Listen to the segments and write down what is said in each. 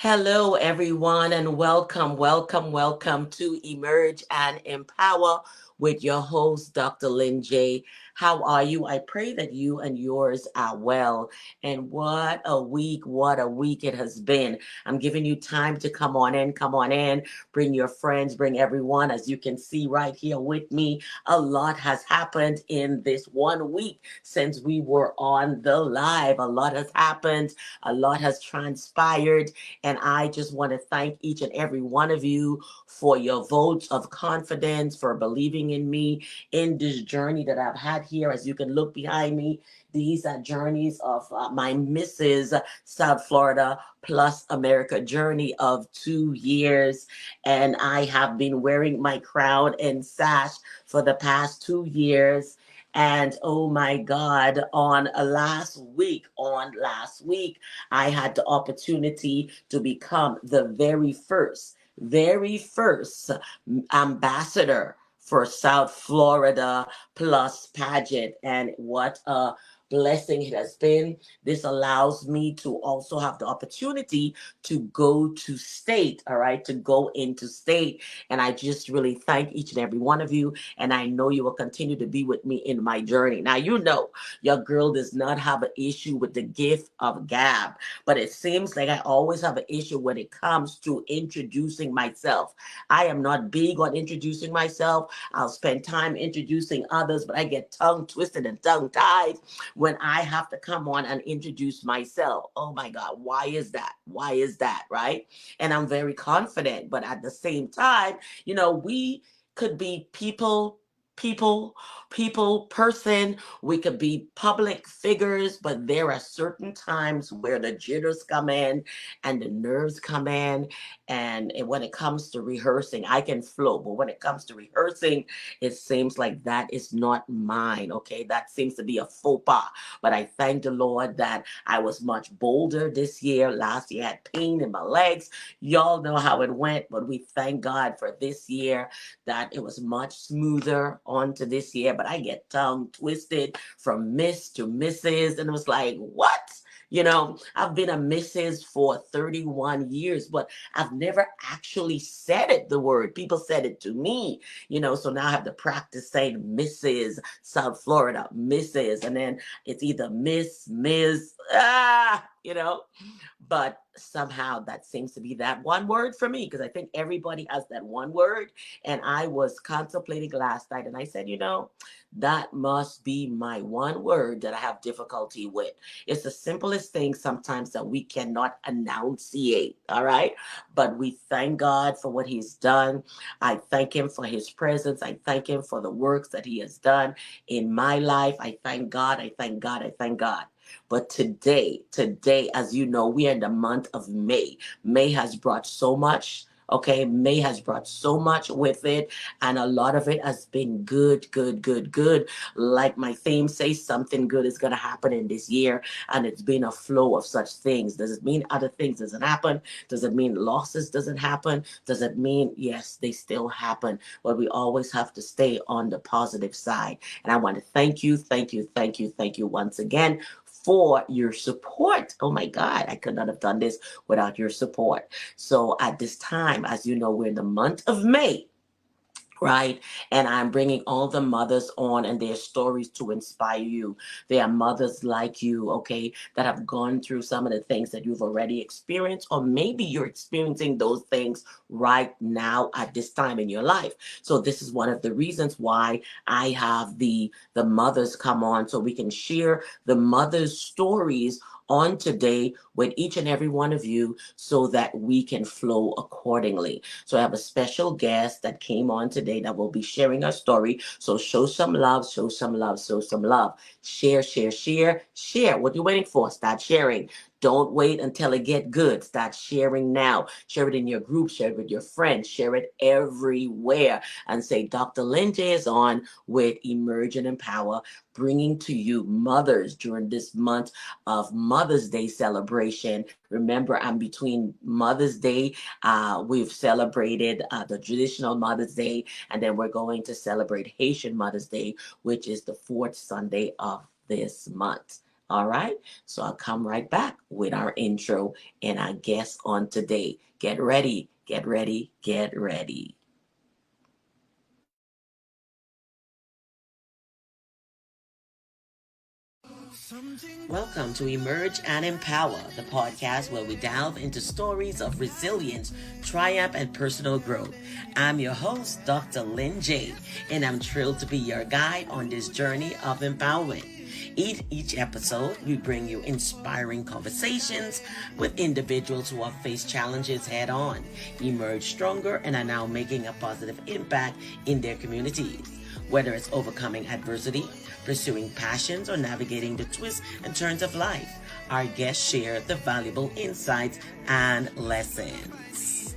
Hello, everyone, and welcome to Emerge and Empower with your host, Dr. Lynn J. How are you? I pray that you and yours are well. And what a week it has been. I'm giving you time to come on in, bring your friends, bring everyone. As you can see right here with me, a lot has happened in this 1 week since we were on the live. A lot has happened, a lot has transpired. And I just want to thank each and every one of you for your votes of confidence, for believing in me in this journey that I've had here. As you can look behind me, these are journeys of my Mrs. South Florida plus America journey of 2 years. And I have been wearing my crown and sash for the past 2 years. And oh my God, on last week, I had the opportunity to become the very first ambassador for South Florida plus pageant. And what a blessing it has been. This allows me to also have the opportunity to go to state, all right, to go into state. And I just really thank each and every one of you. And I know you will continue to be with me in my journey. Now, you know, your girl does not have an issue with the gift of gab, but it seems like I always have an issue when it comes to introducing myself. I am not big on introducing myself. I'll spend time introducing others, but I get tongue twisted and tongue tied when I have to come on and introduce myself. Oh my God, why is that? Why is that, right? And I'm very confident, but at the same time, we could be people, person. We could be public figures, but there are certain times where the jitters come in and the nerves come in. And when it comes to rehearsing, I can flow, but when it comes to rehearsing, it seems like that is not mine. Okay, that seems to be a faux pas. But I thank the Lord that I was much bolder this year. Last year I had pain in my legs. Y'all know how it went, but we thank God for this year that it was much smoother onto this year. But I get tongue twisted from Miss to Mrs. And it was like, what? I've been a Mrs. for 31 years, but I've never actually said it, the word. People said it to me, so now I have to practice saying Mrs. South Florida, Mrs. And then it's either Miss, Ms. But somehow that seems to be that one word for me because I think everybody has that one word. And I was contemplating last night and I said, that must be my one word that I have difficulty with. It's the simplest thing sometimes that we cannot enunciate, all right? But we thank God for what He's done. I thank Him for His presence. I thank Him for the works that He has done in my life. I thank God. I thank God. I thank God. But today, as you know, we are in the month of May. May has brought so much. Okay, May has brought so much with it, and a lot of it has been good, good, good, good. Like my theme says, something good is going to happen in this year, and it's been a flow of such things. Does it mean other things doesn't happen? Does it mean losses doesn't happen? Does it mean, yes, they still happen? But we always have to stay on the positive side. And I want to thank you once again for your support. Oh my God, I could not have done this without your support. So at this time, as you know, we're in the month of May, right? And I'm bringing all the mothers on and their stories to inspire you. There are mothers like you, okay, that have gone through some of the things that you've already experienced, or maybe you're experiencing those things right now at this time in your life. So this is one of the reasons why I have the mothers come on so we can share the mothers' stories on today with each and every one of you so that we can flow accordingly. So I have a special guest that came on today that will be sharing her story. So show some love, show some love, show some love. Share, share, share, share. What are you waiting for? Start sharing. Don't wait until it get good. Start sharing now. Share it in your group. Share it with your friends. Share it everywhere. And say, Dr. Lindsay is on with Emerge and Empower, bringing to you mothers during this month of Mother's Day celebration. Remember, I'm between Mother's Day. We've celebrated the traditional Mother's Day, and then we're going to celebrate Haitian Mother's Day, which is the fourth Sunday of this month. All right. So I'll come right back with our intro and our guest on today. Get ready, get ready, get ready. Welcome to Emerge and Empower, the podcast where we delve into stories of resilience, triumph, and personal growth. I'm your host, Dr. Lynn J, and I'm thrilled to be your guide on this journey of empowerment. Each episode, we bring you inspiring conversations with individuals who have faced challenges head on, emerged stronger, and are now making a positive impact in their communities. Whether it's overcoming adversity, pursuing passions, or navigating the twists and turns of life, our guests share the valuable insights and lessons.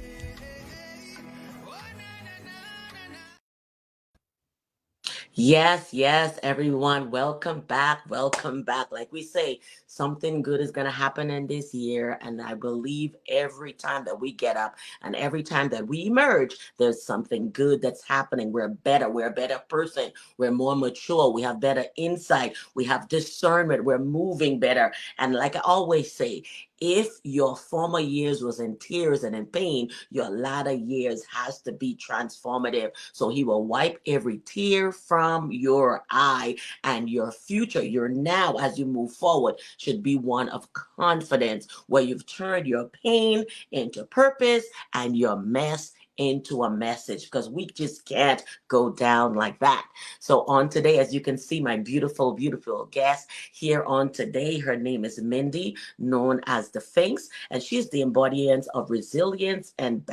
Yes, yes, everyone. Welcome back. Welcome back. Like we say, something good is going to happen in this year. And I believe every time that we get up and every time that we emerge, there's something good that's happening. We're better. We're a better person. We're more mature. We have better insight. We have discernment. We're moving better. And like I always say, if your former years was in tears and in pain, your latter years has to be transformative. So he will wipe every tear from your eye, and your future, your now as you move forward, should be one of confidence where you've turned your pain into purpose and your mess into a message, because we just can't go down like that. So on today, as you can see, my beautiful, beautiful guest here on today, her name is Mindy, known as the Fenyx, and she's the embodiment of resilience and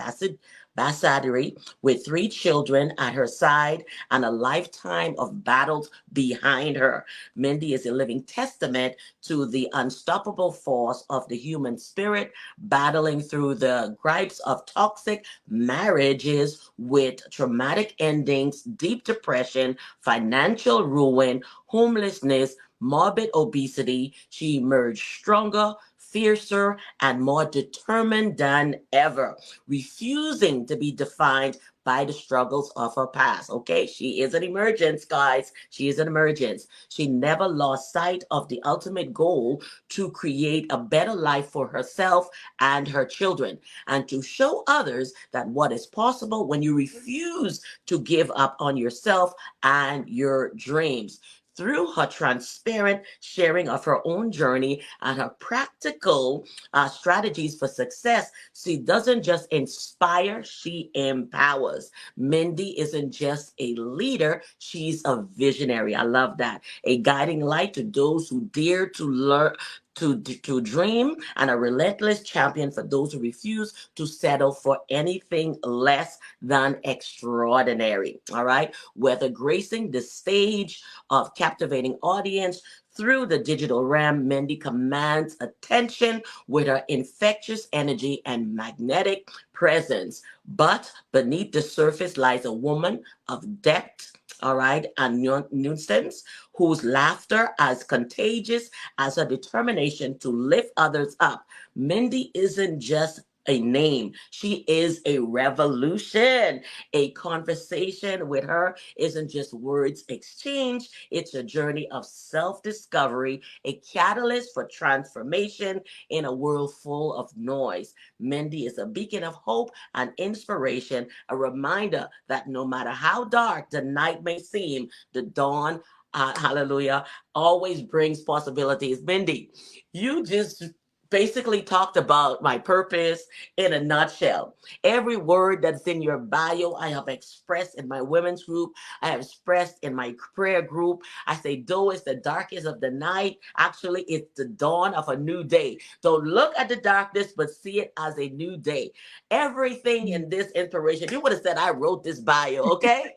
bassadery, with three children at her side and a lifetime of battles behind her. Mindy is a living testament to the unstoppable force of the human spirit, battling through the gripes of toxic marriages with traumatic endings, deep depression, financial ruin, homelessness, morbid obesity. She emerged stronger, fiercer, and more determined than ever, refusing to be defined by the struggles of her past. Okay, she is an emergence, guys. She is an emergence. She never lost sight of the ultimate goal to create a better life for herself and her children, and to show others that what is possible when you refuse to give up on yourself and your dreams. Through her transparent sharing of her own journey and her practical strategies for success, she doesn't just inspire, she empowers. Mindy isn't just a leader, she's a visionary. I love that. A guiding light to those who dare to learn. To dream, and a relentless champion for those who refuse to settle for anything less than extraordinary. All right. Whether gracing the stage of captivating audience through the digital realm, Mindy commands attention with her infectious energy and magnetic presence. But beneath the surface lies a woman of depth, all right, and nuisance, whose laughter as contagious as her determination to lift others up. Mindy isn't just a name. She is a revolution. A conversation with her isn't just words exchanged, it's a journey of self discovery, a catalyst for transformation in a world full of noise. Mindy is a beacon of hope and inspiration, a reminder that no matter how dark the night may seem, the dawn, hallelujah, always brings possibilities. Mindy, you just basically talked about my purpose in a nutshell. Every word that's in your bio, I have expressed in my women's group. I have expressed in my prayer group. I say, though it's the darkest of the night, actually, it's the dawn of a new day. Don't look at the darkness, but see it as a new day. Everything in this inspiration, you would have said, I wrote this bio, okay?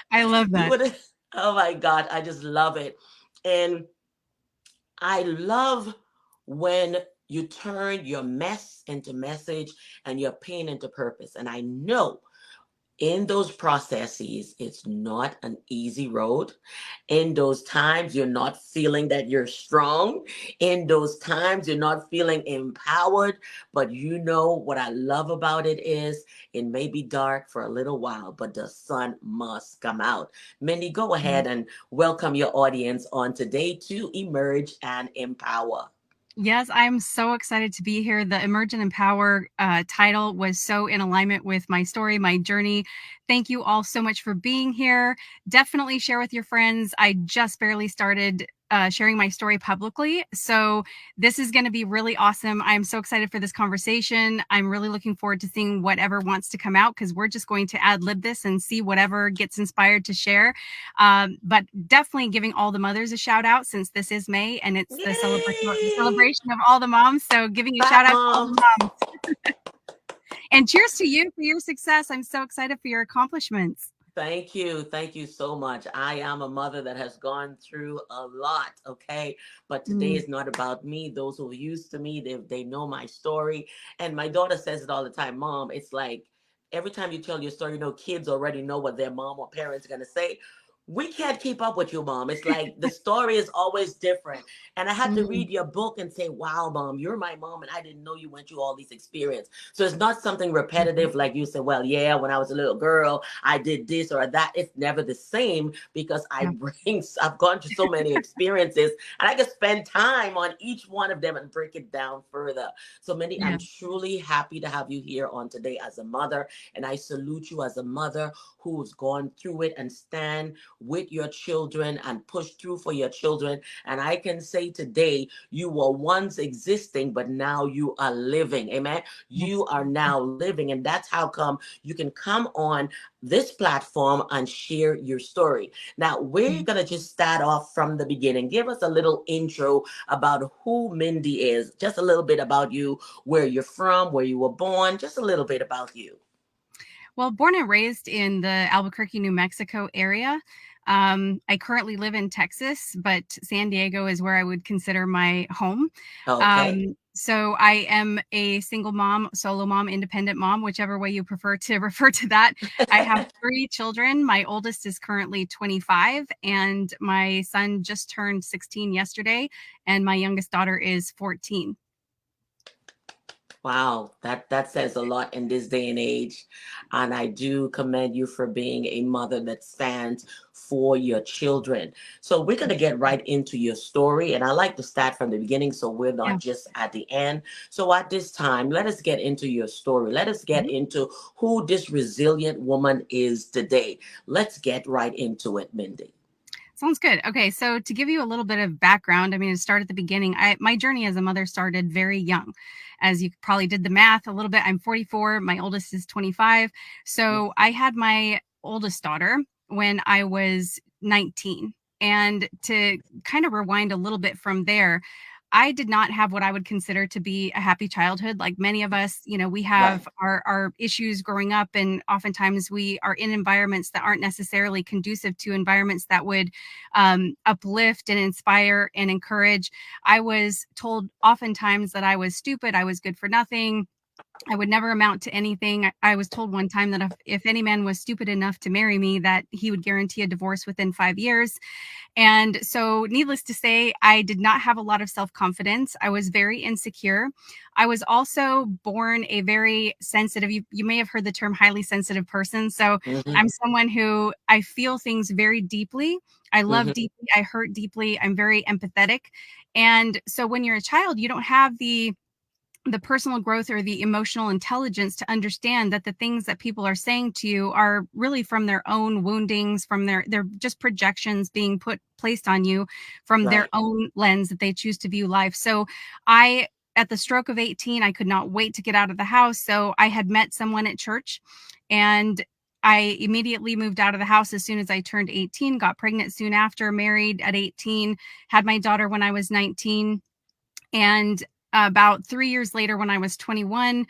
I love You that. would have, oh my God, I just love it. And I love when you turn your mess into message and your pain into purpose. And I know in those processes, it's not an easy road. In those times, you're not feeling that you're strong. In those times, you're not feeling empowered. But you know what I love about it is it may be dark for a little while, but the sun must come out. Mindy, go ahead and welcome your audience on today to Emerge and Empower. Yes, I'm so excited to be here. The Emerge and Empower title was so in alignment with my story, my journey. Thank you all so much for being here. Definitely share with your friends. I just barely started sharing my story publicly. So this is going to be really awesome. I'm so excited for this conversation. I'm really looking forward to seeing whatever wants to come out because we're just going to ad lib this and see whatever gets inspired to share. But definitely giving all the mothers a shout out since this is May and it's the Yay! celebration of all the moms. So giving you a Fat shout out to all the moms. moms. And cheers to you for your success. I'm so excited for your accomplishments. Thank you. Thank you so much. I am a mother that has gone through a lot, okay? But today Mm, is not about me. Those who are used to me, they know my story. And my daughter says it all the time, Mom, it's like every time you tell your story, kids already know what their mom or parents are going to say. We can't keep up with you, Mom. It's like the story is always different. And I had to mm, read your book and say, wow, Mom, you're my mom. And I didn't know you went through all these experiences. So it's not something mhm. repetitive like you said, well, yeah, when I was a little girl, I did this or that. It's never the same because Yeah, I've gone through so many experiences and I can spend time on each one of them and break it down further. So, Mindy, yeah. I'm truly happy to have you here on today as a mother. And I salute you as a mother who's gone through it and stand with your children and push through for your children. And I can say today, you were once existing, but now you are living. Amen. Yes. You are now living. And that's how come you can come on this platform and share your story. Now, we're Mhm. going to just start off from the beginning. Give us a little intro about who Mindy is, just a little bit about you, where you're from, where you were born, just a little bit about you. Well, born and raised in the Albuquerque, New Mexico area. I currently live in Texas, but San Diego is where I would consider my home. Okay. So I am a single mom, solo mom, independent mom, whichever way you prefer to refer to that. I have three children. My oldest is currently 25, and my son just turned 16 yesterday, and my youngest daughter is 14. Wow, that says a lot in this day and age. And I do commend you for being a mother that stands for your children. So we're going to get right into your story. And I like to start from the beginning so we're Yeah. not just at the end. So at this time, let us get into your story. Let us get Mhm. into who this resilient woman is today. Let's get right into it, Mindy. Sounds good. Okay, so to give you a little bit of background, I mean, to start at the beginning, my journey as a mother started very young. As you probably did the math a little bit, I'm 44, my oldest is 25. So I had my oldest daughter when I was 19. And to kind of rewind a little bit from there, I did not have what I would consider to be a happy childhood. Like many of us, we Right, have our issues growing up, and oftentimes we are in environments that aren't necessarily conducive to environments that would uplift and inspire and encourage. I was told oftentimes that I was stupid, I was good for nothing. I would never amount to anything. I was told one time that if any man was stupid enough to marry me, that he would guarantee a divorce within 5 years. And so, needless to say, I did not have a lot of self confidence. I was very insecure. I was also born a very sensitive, you may have heard the term highly sensitive person. So, hmm I'm someone who I feel things very deeply. I love hmm deeply. I hurt deeply. I'm very empathetic. And so, when you're a child, you don't have the personal growth or the emotional intelligence to understand that the things that people are saying to you are really from their own woundings, from their just projections being placed on you from their right. own lens that they choose to view life. So I at the stroke of 18, I could not wait to get out of the house. So I had met someone at church, and I immediately moved out of the house as soon as I turned 18, got pregnant soon after, married at 18, had my daughter when I was 19. And about 3 years later, when I was 21,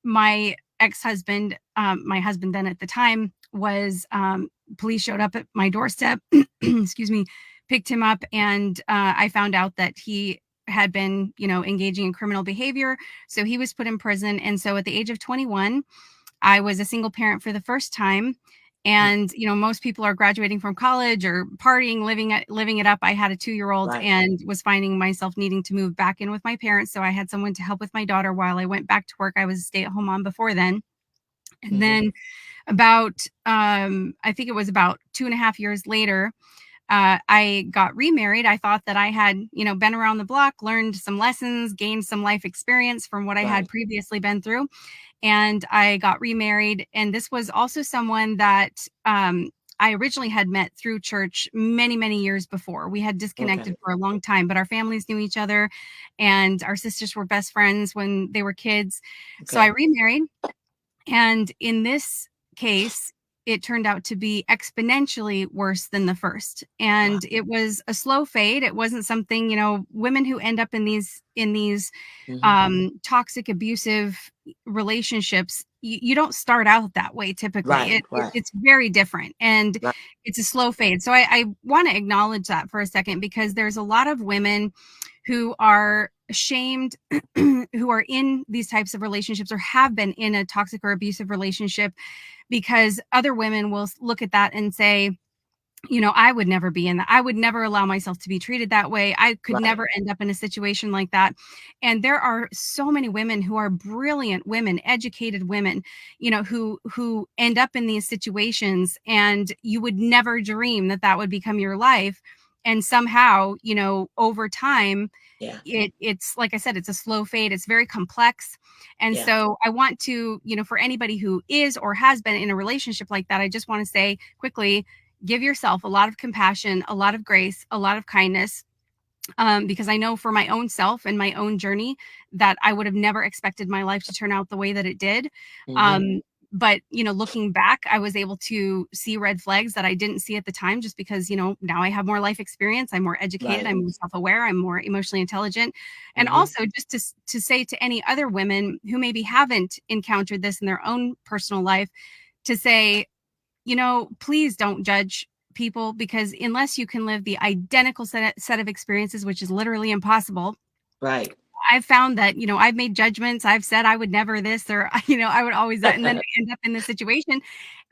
my ex-husband, my husband then at the time, was police showed up at my doorstep, excuse me, picked him up, and I found out that he had been, engaging in criminal behavior. So he was put in prison. And so at the age of 21, I was a single parent for the first time. And, most people are graduating from college or partying, living it up. I had a 2-year-old Right. and was finding myself needing to move back in with my parents. So I had someone to help with my daughter while I went back to work. I was a stay-at-home mom before then. And Hmm. then about, I think it was about 2.5 years later, I got remarried. I thought that I had, been around the block, learned some lessons, gained some life experience from what I had Right. previously been through. And I got remarried. And this was also someone that I originally had met through church many, many years before. We had Okay. disconnected for a long time, but our families knew each other and our sisters were best friends when they were kids. So I Okay. remarried. And in this case, it turned out to be exponentially worse than the first. Wow. And it was a slow fade. It wasn't something, women who end up in these Hmm. toxic, abusive relationships, you don't start out that way typically. Right. It's very different, and Right. it's a slow fade. So I want to acknowledge that for a second, because there's a lot of women who are ashamed, who are in these types of relationships or have been in a toxic or abusive relationship, because other women will look at that and say, I would never be in that. I would never allow myself to be treated that way. I could Right. never end up in a situation like that. And there are so many women who are brilliant women, educated women, who end up in these situations, and you would never dream that that would become your life. And somehow, over time, Yeah. it's like I said, it's a slow fade. It's very complex. And Yeah. so I want to, for anybody who is or has been in a relationship like that, I just want to say quickly, give yourself a lot of compassion, a lot of grace, a lot of kindness, because I know for my own self and my own journey that I would have never expected my life to turn out the way that it did. Hmm. But looking back, I was able to see red flags that I didn't see at the time, just because now I have more life experience, I'm more educated, Right. I'm more self-aware, I'm more emotionally intelligent. And Hmm. also, just to say to any other women who maybe haven't encountered this in their own personal life, to say, please don't judge people, because unless you can live the identical set of experiences, which is literally impossible, Right. I've found that, I've made judgments. I've said I would never this, or, I would always that. And then I end up in this situation.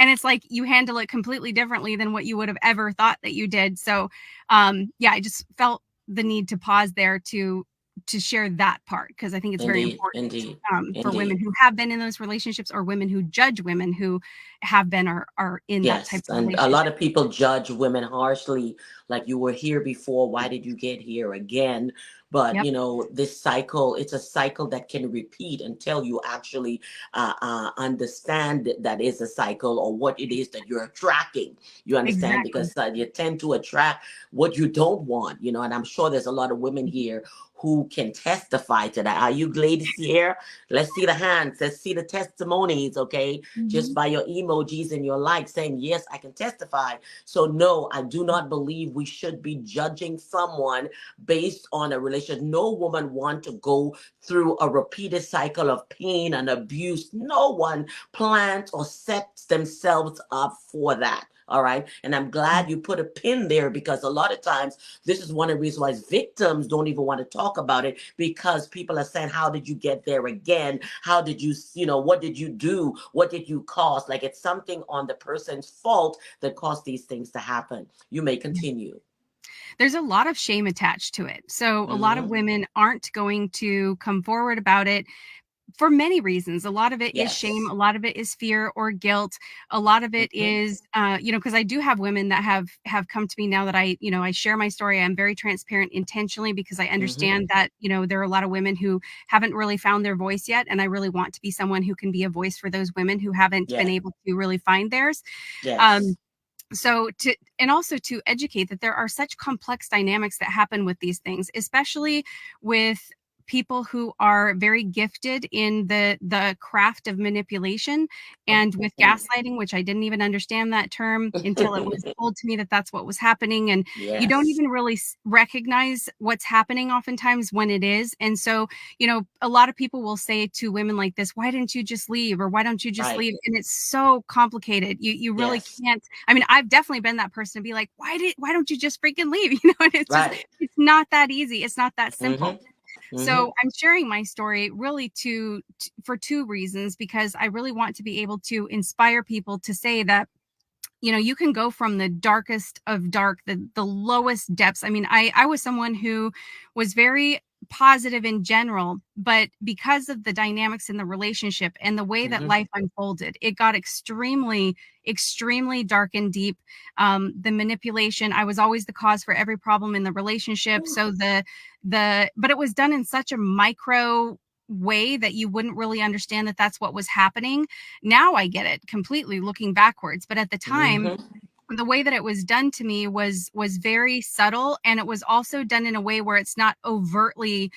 And it's like you handle it completely differently than what you would have ever thought that you did. So, yeah, I just felt the need to pause there to share that part, because I think it's very Indeed. important, Indeed. for women Indeed. who have been in those relationships, or women who judge women who have been or are in that type Yes, of and a lot relationship. of people judge women harshly, like you were here before, why did you get here again? But Yep, this cycle, it's a cycle that can repeat until you actually understand that is a cycle, or what it is that you're attracting. You understand? exactly. Because you tend to attract what you don't want, and I'm sure there's a lot of women here who can testify to that. Are you ladies here? Let's see the hands. Let's see the testimonies, okay? Just Mhm. by your emojis and your likes saying, yes, I can testify. So, no, I do not believe we should be judging someone based on a relationship. No woman want to go through a repeated cycle of pain and abuse. No one plans or sets themselves up for that. All right. And I'm glad you put a pin there, because a lot of times this is one of the reasons why victims don't even want to talk about it, because people are saying, how did you get there again? How did you, what did you do? What did you cause? Like it's something on the person's fault that caused these things to happen. You may continue. There's a lot of shame attached to it. So a lot of Hmm. women aren't going to come forward about it for many reasons. A lot of it is shame, Yes. a lot of it is fear or guilt, a lot of it Hmm. is because I do have women that have come to me now that I share my story. I'm very transparent intentionally, because I Hmm. understand that there are a lot of women who haven't really found their voice yet, and I really want to be someone who can be a voice for those women who haven't been Yeah. able to really find theirs. Yes. um, so to and also to educate that there are such complex dynamics that happen with these things, especially with people who are very gifted in the craft of manipulation, and with Mhm. gaslighting, which I didn't even understand that term until it was told to me that that's what was happening. And you don't Yes. even really recognize what's happening oftentimes when it is. And so a lot of people will say to women like this, why didn't you just leave, or why don't you just Right. leave? And it's so complicated. You really Yes. can't. I mean, I've definitely been that person to be like, why don't you just freaking leave? And it's just, Right. it's not that easy. It's not that Hmm. simple. So Mm-hmm. I'm sharing my story really for two reasons, because I really want to be able to inspire people to say that, you can go from the darkest of dark, the lowest depths. I mean, I was someone who was very positive in general, but because of the dynamics in the relationship and the way that Mm-hmm. life unfolded, it got extremely, extremely dark and deep. The manipulation, I was always the cause for every problem in the relationship. So but it was done in such a micro way that you wouldn't really understand that that's what was happening. Now I get it completely looking backwards, but at the time, Mm-hmm. the way that it was done to me was very subtle, and it was also done in a way where it's not overtly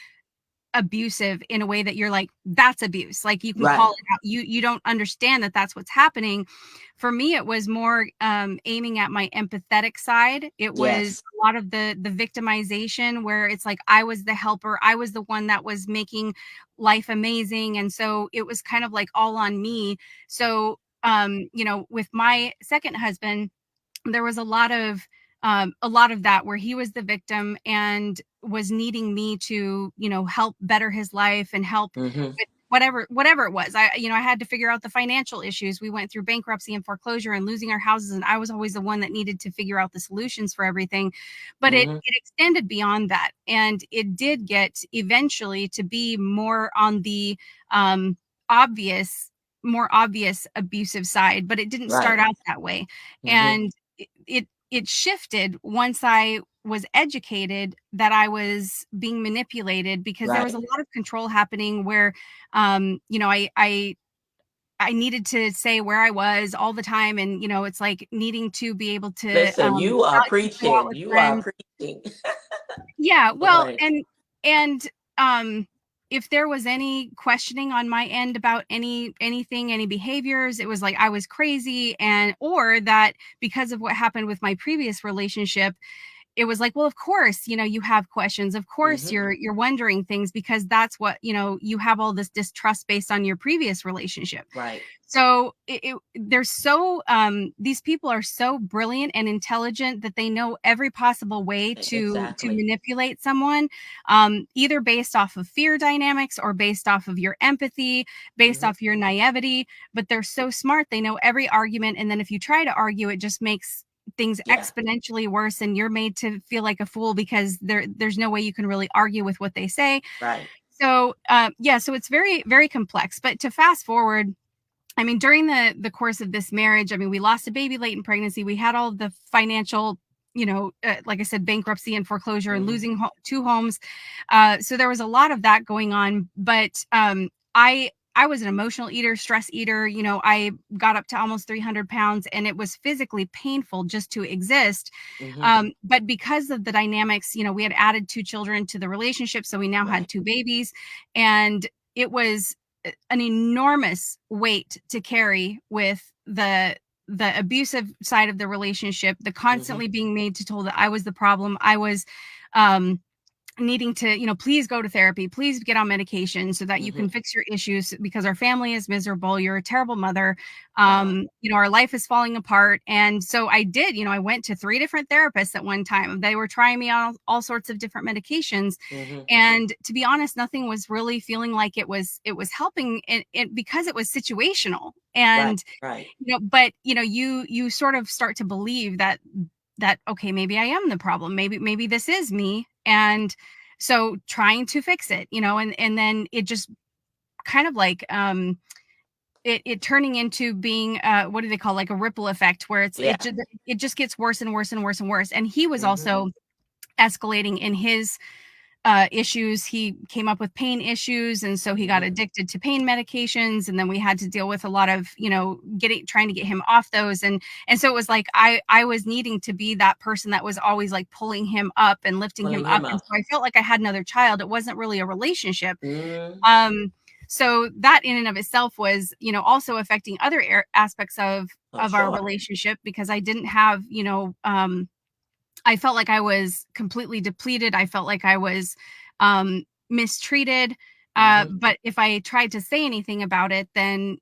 abusive, in a way that you're like, that's abuse, like you can Right. call it out. You don't understand that that's what's happening. For me, it was more aiming at my empathetic side. It was Yes. a lot of the victimization, where it's like I was the helper, I was the one that was making life amazing, and so it was kind of like all on me. So with my second husband, there was a lot of that, where he was the victim and was needing me to, help better his life and help Mm-hmm. with whatever it was. I had to figure out the financial issues. We went through bankruptcy and foreclosure and losing our houses, and I was always the one that needed to figure out the solutions for everything. But it Mm-hmm. it extended beyond that, and it did get eventually to be more on the um obvious more obvious abusive side, but it didn't start Right. out that way. Mm-hmm. And it shifted once I was educated that I was being manipulated, because there was a Right. lot of control happening, where I needed to say where I was all the time, and it's like needing to be able to Listen, you are not to go out preaching. with You are friends. preaching. Yeah, well, Right. and if there was any questioning on my end about anything, any behaviors, it was like I was crazy, and or that because of what happened with my previous relationship, it was like, well, of course, you have questions. Of course, Mm-hmm. you're wondering things, because that's what, you have all this distrust based on your previous relationship. Right. So they're so these people are so brilliant and intelligent that they know every possible way to Exactly. manipulate someone, either based off of fear dynamics or based off of your empathy, based Mm-hmm. off your naivety. But they're so smart; they know every argument, and then if you try to argue, it just makes things Yeah. exponentially worse, and you're made to feel like a fool, because there's no way you can really argue with what they say. Right. So yeah, so it's very, very complex. But to fast forward, I mean, during the course of this marriage, I mean, we lost a baby late in pregnancy. We had all the financial, like I said, bankruptcy and foreclosure, and Mm-hmm. losing two homes. So there was a lot of that going on. But I was an emotional eater, stress eater. I got up to almost 300 pounds, and it was physically painful just to exist. Mm-hmm. But because of the dynamics, we had added two children to the relationship, so we now had Right. two babies, and it was an enormous weight to carry with the abusive side of the relationship, the Mm-hmm. constantly being made to told that I was the problem. I was um needing to, please go to therapy, please get on medication so that you Mm-hmm. can fix your issues, because our family is miserable, you're a terrible mother, Wow. our life is falling apart. And so I did, I went to three different therapists at one time. They were trying me on all sorts of different medications, Mm-hmm. and to be honest, nothing was really feeling like it was helping it, because it was situational. Right. And Right. but you sort of start to believe that okay, maybe I am the problem, maybe this is me. And so trying to fix it, and then it just kind of like it turning into being what do they call, like a ripple effect, where Yeah. it just gets worse and worse and worse and worse. And he was Mm-hmm. also escalating in his issues. He came up with pain issues, and so he got Mm-hmm. addicted to pain medications. And then we had to deal with a lot of, trying to get him off those. And so it was like I was needing to be that person that was always like pulling him up and lifting him Pulling up. him And up. so I felt like I had another child. It wasn't really a relationship. Mm-hmm. Um, so that in and of itself was, also affecting other aspects Oh, of our sure. relationship, because I didn't have, I felt like I was completely depleted. I felt like I was mistreated. Mm-hmm. But if I tried to say anything about it, then,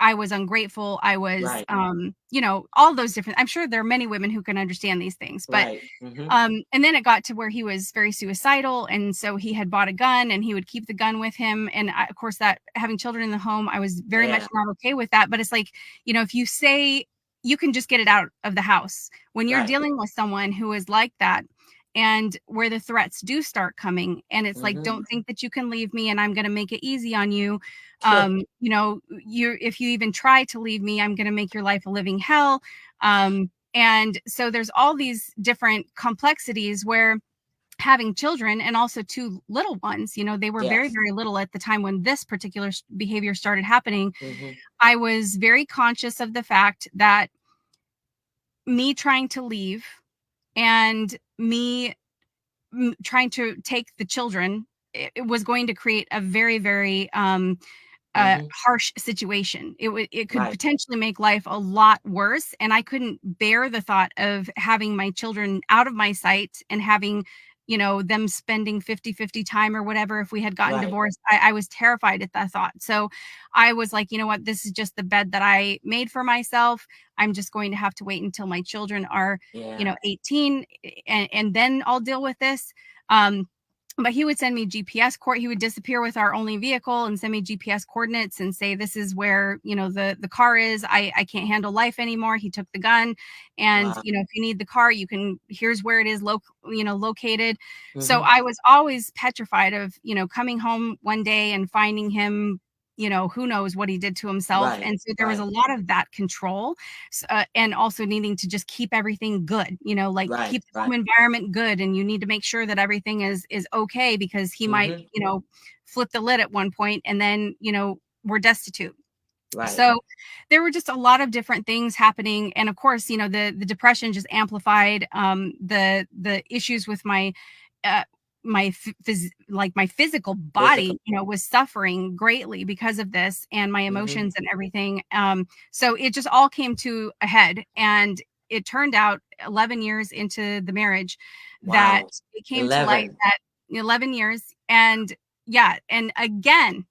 I was ungrateful. I was, Right. you know, all those different. I'm sure there are many women who can understand these things, but Right. Mm-hmm. and then it got to where he was very suicidal, and so he had bought a gun, and he would keep the gun with him. And of course, that having children in the home, I was very much Yeah. not okay with that. But it's like, you know, if you say you can just get it out of the house when you're Right. dealing with someone who is like that, and where the threats do start coming, and it's like, Mm-hmm. don't think that you can leave me, and I'm going to make it easy on you. You know, you if you even try to leave me, I'm going to make your life a living hell. And so there's all these different complexities where having children, and also two little ones, you know, they were very, Yes. very little at the time when this particular behavior started happening. Mm-hmm. I was very conscious of the fact that me trying to leave, and me trying to take the children, it was going to create a very, very Mm-hmm. harsh situation. It could Right. potentially make life a lot worse, and I couldn't bear the thought of having my children out of my sight and having, you know, them spending 50-50 time or whatever if we had gotten Right. divorced. I was terrified at that thought. So I was like, you know what, this is just the bed that I made for myself. I'm just going to have to wait until my children are, you Yeah. know, 18, and then I'll deal with this. Um, but he would send me GPS he would disappear with our only vehicle and send me GPS coordinates and say, this is where, you know, the car is. I can't handle life anymore. He took the gun, and, Wow. you know, if you need the car, you can, here's where it is you know, located. So Mm-hmm. I was always petrified of, you know, coming home one day and finding him, you know, who knows what he did to himself. Right. And so there was a Right. lot of that control, and also needing to just keep everything good, you know, like Right. keep the Right. home environment good, and you need to make sure that everything is okay, because he might, Mm-hmm. you know, flip the lid at one point, and then, you know, we're destitute. Right. So there were just a lot of different things happening, and of course, you know, the depression just amplified the issues with my uh like my physical Physical. body, you know, was suffering greatly because of this, and my Mm-hmm. emotions and everything. So it just all came to a head, and it turned out 11 years into the marriage that Wow. it came to light 11. that 11 years. And yeah, and again,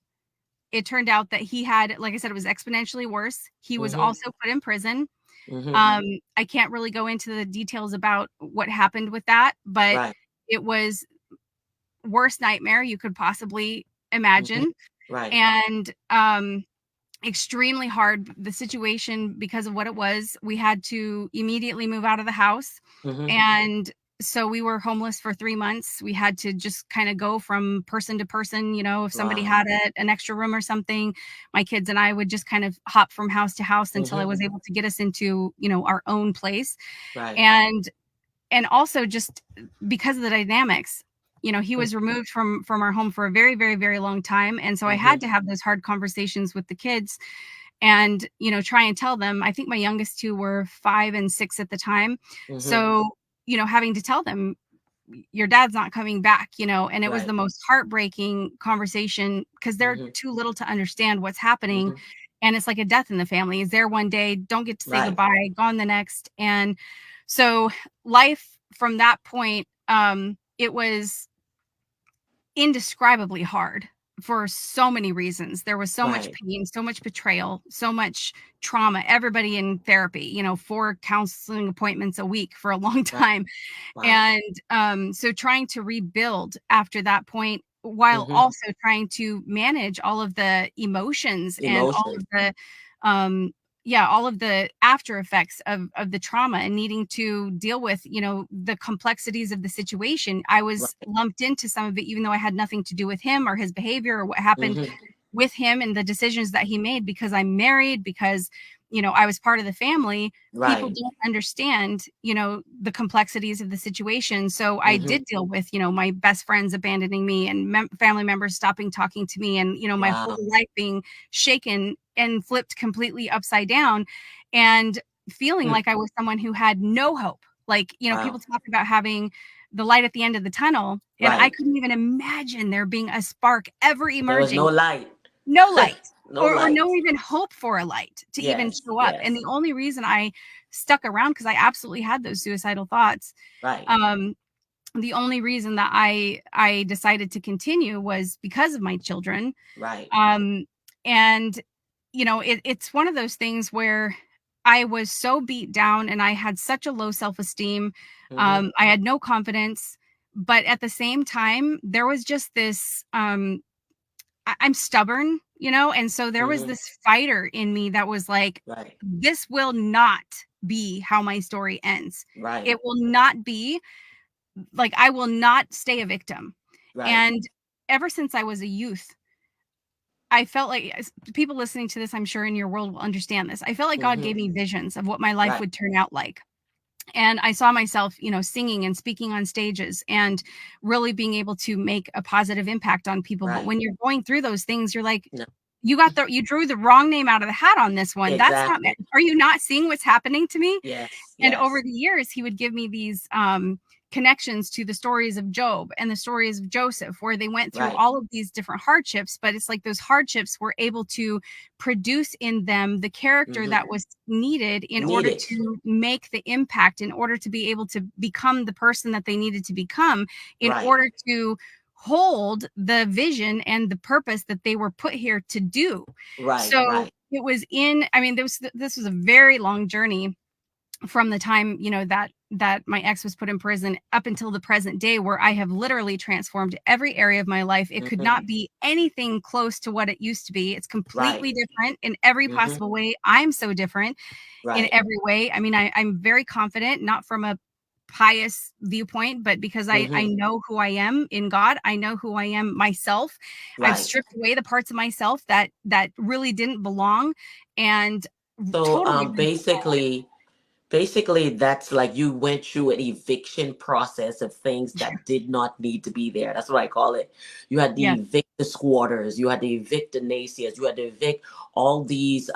it turned out that he had, like I said, it was exponentially worse. He was Mm-hmm. also put in prison. Mm-hmm. I can't really go into the details about what happened with that, but Right. it was worst nightmare you could possibly Mm-hmm. imagine. Right. And extremely hard. The situation, because of what it was, we had to immediately move out of the house. Mm-hmm. And so we were homeless for 3 months. We had to just kind of go from person to person. You know, if somebody Wow. had an extra room or something, my kids and I would just kind of hop from house to house until I Mm-hmm. was able to get us into, you know, our own place. Right. And also just because of the dynamics, you know, he was removed from our home for a very, very, very long time, and so I Mm-hmm. had to have those hard conversations with the kids, and, you know, try and tell them. I think my youngest two were 5 and 6 at the time. Mm-hmm. So, you know, having to tell them, your dad's not coming back, you know. And it was Right. the most heartbreaking conversation, because they're Mm-hmm. too little to understand what's happening, Mm-hmm. and it's like a death in the family. Is there one day, don't get to say Right. goodbye, gone the next. And so life from that point, it was indescribably hard for so many reasons. There was so much Right. pain, so much betrayal, so much trauma. Everybody in therapy, you know, 4 counseling appointments a week for a long Right. time. Wow. And so trying to rebuild after that point, while Mm-hmm. also trying to manage all of the emotions and all Emotions. of the um yeah, all of the after effects of the trauma, and needing to deal with, you know, the complexities of the situation. I was Right. lumped into some of it, even though I had nothing to do with him or his behavior or what happened Mm-hmm. with him and the decisions that he made, because I'm married, because, you know, I was part of the family. People Right. don't understand, you know, the complexities of the situation. So I Mm-hmm. did deal with, you know, my best friends abandoning me, and family members stopping talking to me, and, you know, my whole Wow. life being shaken and flipped completely upside down, and feeling Mm. like I was someone who had no hope. Like, you know, people Wow. talk about having the light at the end of the tunnel, and I Right. couldn't even imagine there being a spark ever There was no emerging. light. No light, No or light. no even hope for a light to even Yes. show up. And Yes. the only reason I stuck around, because I absolutely had those suicidal thoughts, Right. um, the only reason that I decided to continue was because of my children. Right. Um, and it's one of those things where I was so beat down and I had such a low self-esteem. Mm-hmm. I had no confidence, but at the same time, there was just this, I'm stubborn, and so there was Mm-hmm. this fighter in me that was like, Right. this will not be how my story ends. Right. It will not be like, I will not stay a victim. Right. And ever since I was a youth, I felt like people listening to this, I'm sure in your world will understand this. I felt like God Mm-hmm. gave me visions of what my life Right. would turn out like. And I saw myself, singing and speaking on stages and really being able to make a positive impact on people. But Right. when you're going through those things, you're like, No. you drew the wrong name out of the hat on this one. That's not, Exactly. are you not seeing what's happening to me? Yes. And over Yes. the years, he would give me these connections to the stories of Job and the stories of Joseph, where they went through Right. all of these different hardships. But it's like those hardships were able to produce in them the character Mm-hmm. that was needed in order Needed. to make the impact, in order to be able to become the person that they needed to become, in Right. order to hold the vision and the purpose that they were put here to do. Right. So Right. it was I mean, this was a very long journey from the time that my ex was put in prison up until the present day, where I have literally transformed every area of my life. It could Mm-hmm. not be anything close to what it used to be. It's Right. completely different in every Mm-hmm. possible way. I'm so different in Right. every way. I mean, I'm very confident, not from a pious viewpoint, but because I Mm-hmm. know who I am in God. I know who I am myself. I've Right. stripped away the parts of myself that really didn't belong, and So totally basically that's like you went through an eviction process of things that did not need to be there. That's what I call it. You had to yes, evict the squatters, you had to evict the naysayers, you had to evict all these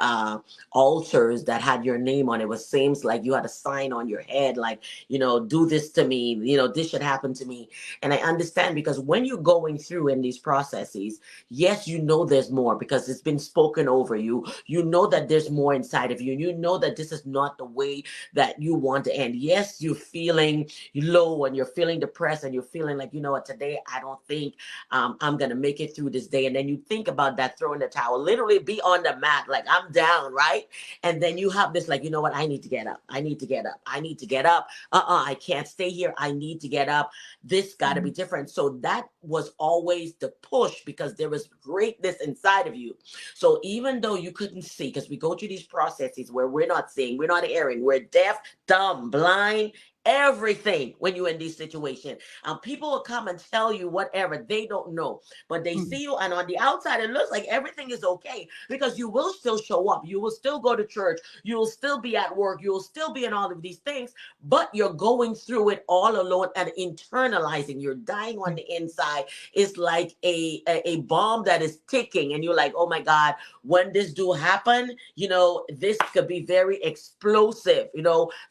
altars that had your name on it. It was seems like you had a sign on your head like, do this to me, this should happen to me. And I understand, because when you're going through in these processes, yes, there's more because it's been spoken over you. You know that there's more inside of you, and you know that this is not the way that you want to end. Yes, you're feeling low and you're feeling depressed and you're feeling like, what, today I don't think I'm going to make it through this day. And then you think about that, throwing the towel, literally be on the mat, like I'm down, right? And then you have this, like, what, I need to get up. I need to get up. I need to get up. I can't stay here. I need to get up. This got to be mhm, different. So that was always the push, because there was greatness inside of you. So even though you couldn't see, because we go through these processes where we're not seeing, we're not hearing, we're deaf, dumb, blind, everything when you're in these situations. People will come and tell you whatever they don't know, but they mm, see you, and on the outside, it looks like everything is okay, because you will still show up. You will still go to church. You will still be at work. You will still be in all of these things, but you're going through it all alone and internalizing. You're dying on mm, the inside. It's like a bomb that is ticking, and you're like, oh my God, when this do happen, this could be very explosive,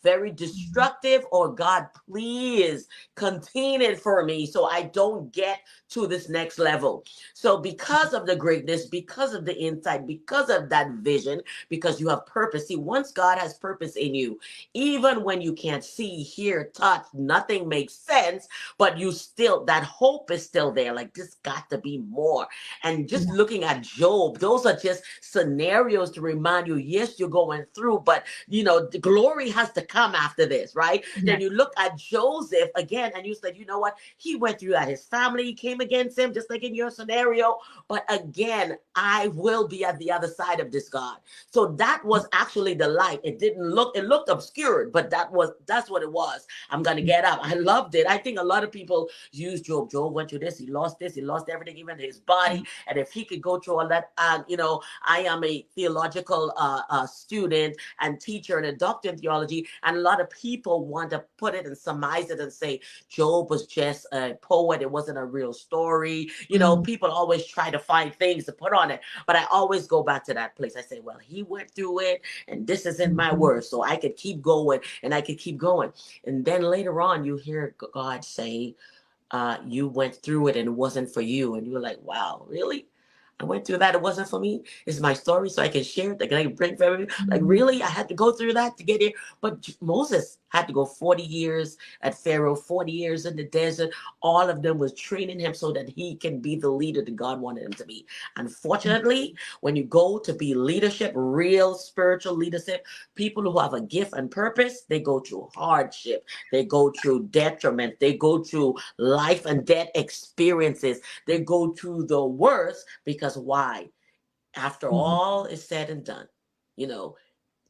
very mhm, destructive, or God, please contain it for me so I don't get to this next level. So because of the greatness, because of the insight, because of that vision, because you have purpose. See, once God has purpose in you, even when you can't see, hear, touch, nothing makes sense, but you still, that hope is still there. Like, this got to be more. And just yeah, looking at Job, those are just scenarios to remind you, yes, you're going through, but the glory has to come after this, right? Then yes, you look at Joseph again, and you said, you know what? He went through that. His family came against him, just like in your scenario. But again, I will be at the other side of this, God. So that was actually the light. It looked obscured, but that's what it was. I'm gonna get up. I loved it. I think a lot of people use Job. Job went through this, he lost everything, even his body. mm, And if he could go through all that, I am a theological student and teacher and a doctor in theology, and a lot of people want to put it and surmise it and say Job was just a poet. It wasn't a real story. mm, People always try to find things to put on it, but I always go back to that place. I say, well, he went through it, and this is in my mhm, word, so I could keep going and I could keep going. And then later on, you hear God say, you went through it and it wasn't for you. And you're like, wow, really? I went through that. It wasn't for me. It's my story, so I can share it. I can bring for everybody. Like, Mhm. really? I had to go through that to get here. But Moses had to go 40 years at Pharaoh, 40 years in the desert. All of them was training him so that he can be the leader that God wanted him to be. Unfortunately, when you go to be leadership, real spiritual leadership, people who have a gift and purpose, they go through hardship. They go through detriment. They go through life and death experiences. They go through the worst because why? After Mhm. all is said and done, you know,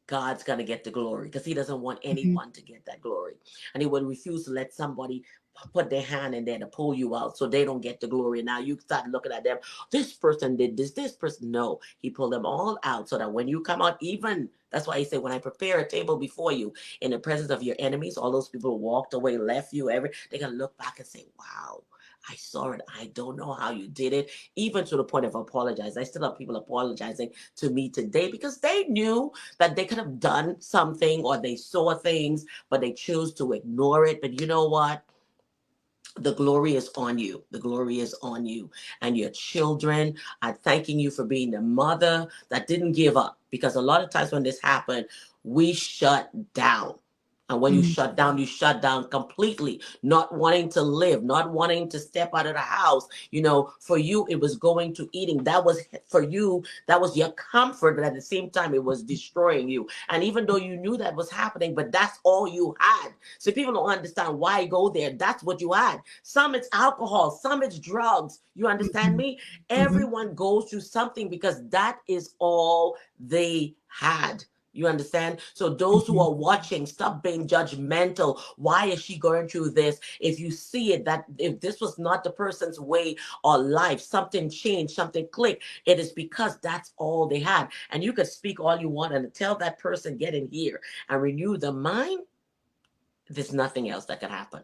God's going to get the glory because he doesn't want Mhm. anyone to get that glory. And he would refuse to let somebody put their hand in there to pull you out so they don't get the glory. Now you start looking at them. This person did this person. No, he pulled them all out so that when you come out, even that's why he said, when I prepare a table before you in the presence of your enemies, all those people who walked away, left you, they're going to look back and say, wow, I saw it. I don't know how you did it, even to the point of apologize. I still have people apologizing to me today because they knew that they could have done something or they saw things, but they chose to ignore it. But you know what? The glory is on you. The glory is on you. And your children are thanking you for being the mother that didn't give up. Because a lot of times when this happened, we shut down. And when Mhm. you shut down completely, not wanting to live, not wanting to step out of the house. You know, for you, it was going to eating. That was for you, that was your comfort. But at the same time, it was destroying you. And even though you knew that was happening, but that's all you had. So people don't understand why go there. That's what you had. Some it's alcohol, some it's drugs. You understand Mhm. me? Mhm. Everyone goes through something because that is all they had. You understand? So those who Mhm. are watching, stop being judgmental. Why is she going through this? If you see it, that if this was not the person's way or life, something changed, something clicked, it is because that's all they had. And you can speak all you want and tell that person, get in here and renew the mind. There's nothing else that can happen,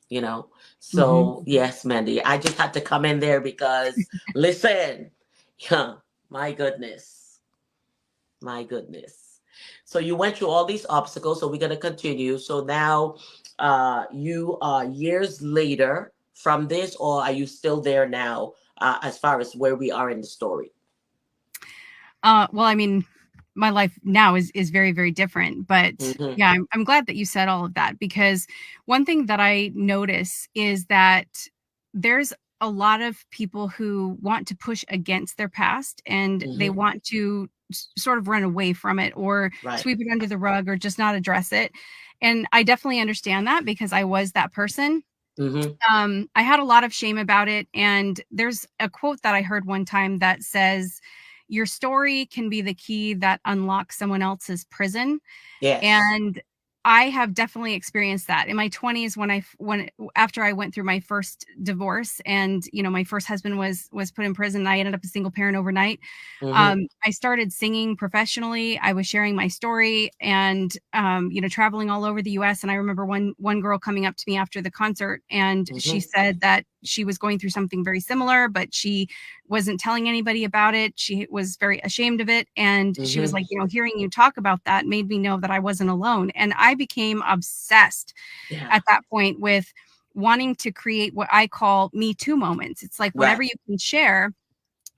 you know. Mhm. So yes, Mandy, I just had to come in there because listen, yeah, my goodness, my goodness. So you went through all these obstacles, so we're going to continue. So now you are years later from this, or are you still there now, as far as where we are in the story? Well, I mean, my life now is very, very different. But Mm-hmm. yeah, I'm glad that you said all of that, because one thing that I notice is that there's a lot of people who want to push against their past, and they Mm-hmm. want to sort of run away from it or Right. sweep it under the rug or just not address it. And I definitely understand that because I was that person. Mm-hmm. I had a lot of shame about it. And there's a quote that I heard one time that says, your story can be the key that unlocks someone else's prison. Yes. And I have definitely experienced that in my 20s when after I went through my first divorce, and my first husband was put in prison. I ended up a single parent overnight. Mm-hmm. I started singing professionally. I was sharing my story and traveling all over the US. And I remember one girl coming up to me after the concert, and she Mm-hmm. said that she was going through something very similar, but she wasn't telling anybody about it. She was very ashamed of it. And she was Mm-hmm. like, hearing you talk about that made me know that I wasn't alone. And I became obsessed Yeah. at that point with wanting to create what I call Me Too moments. It's like Right. whenever you can share,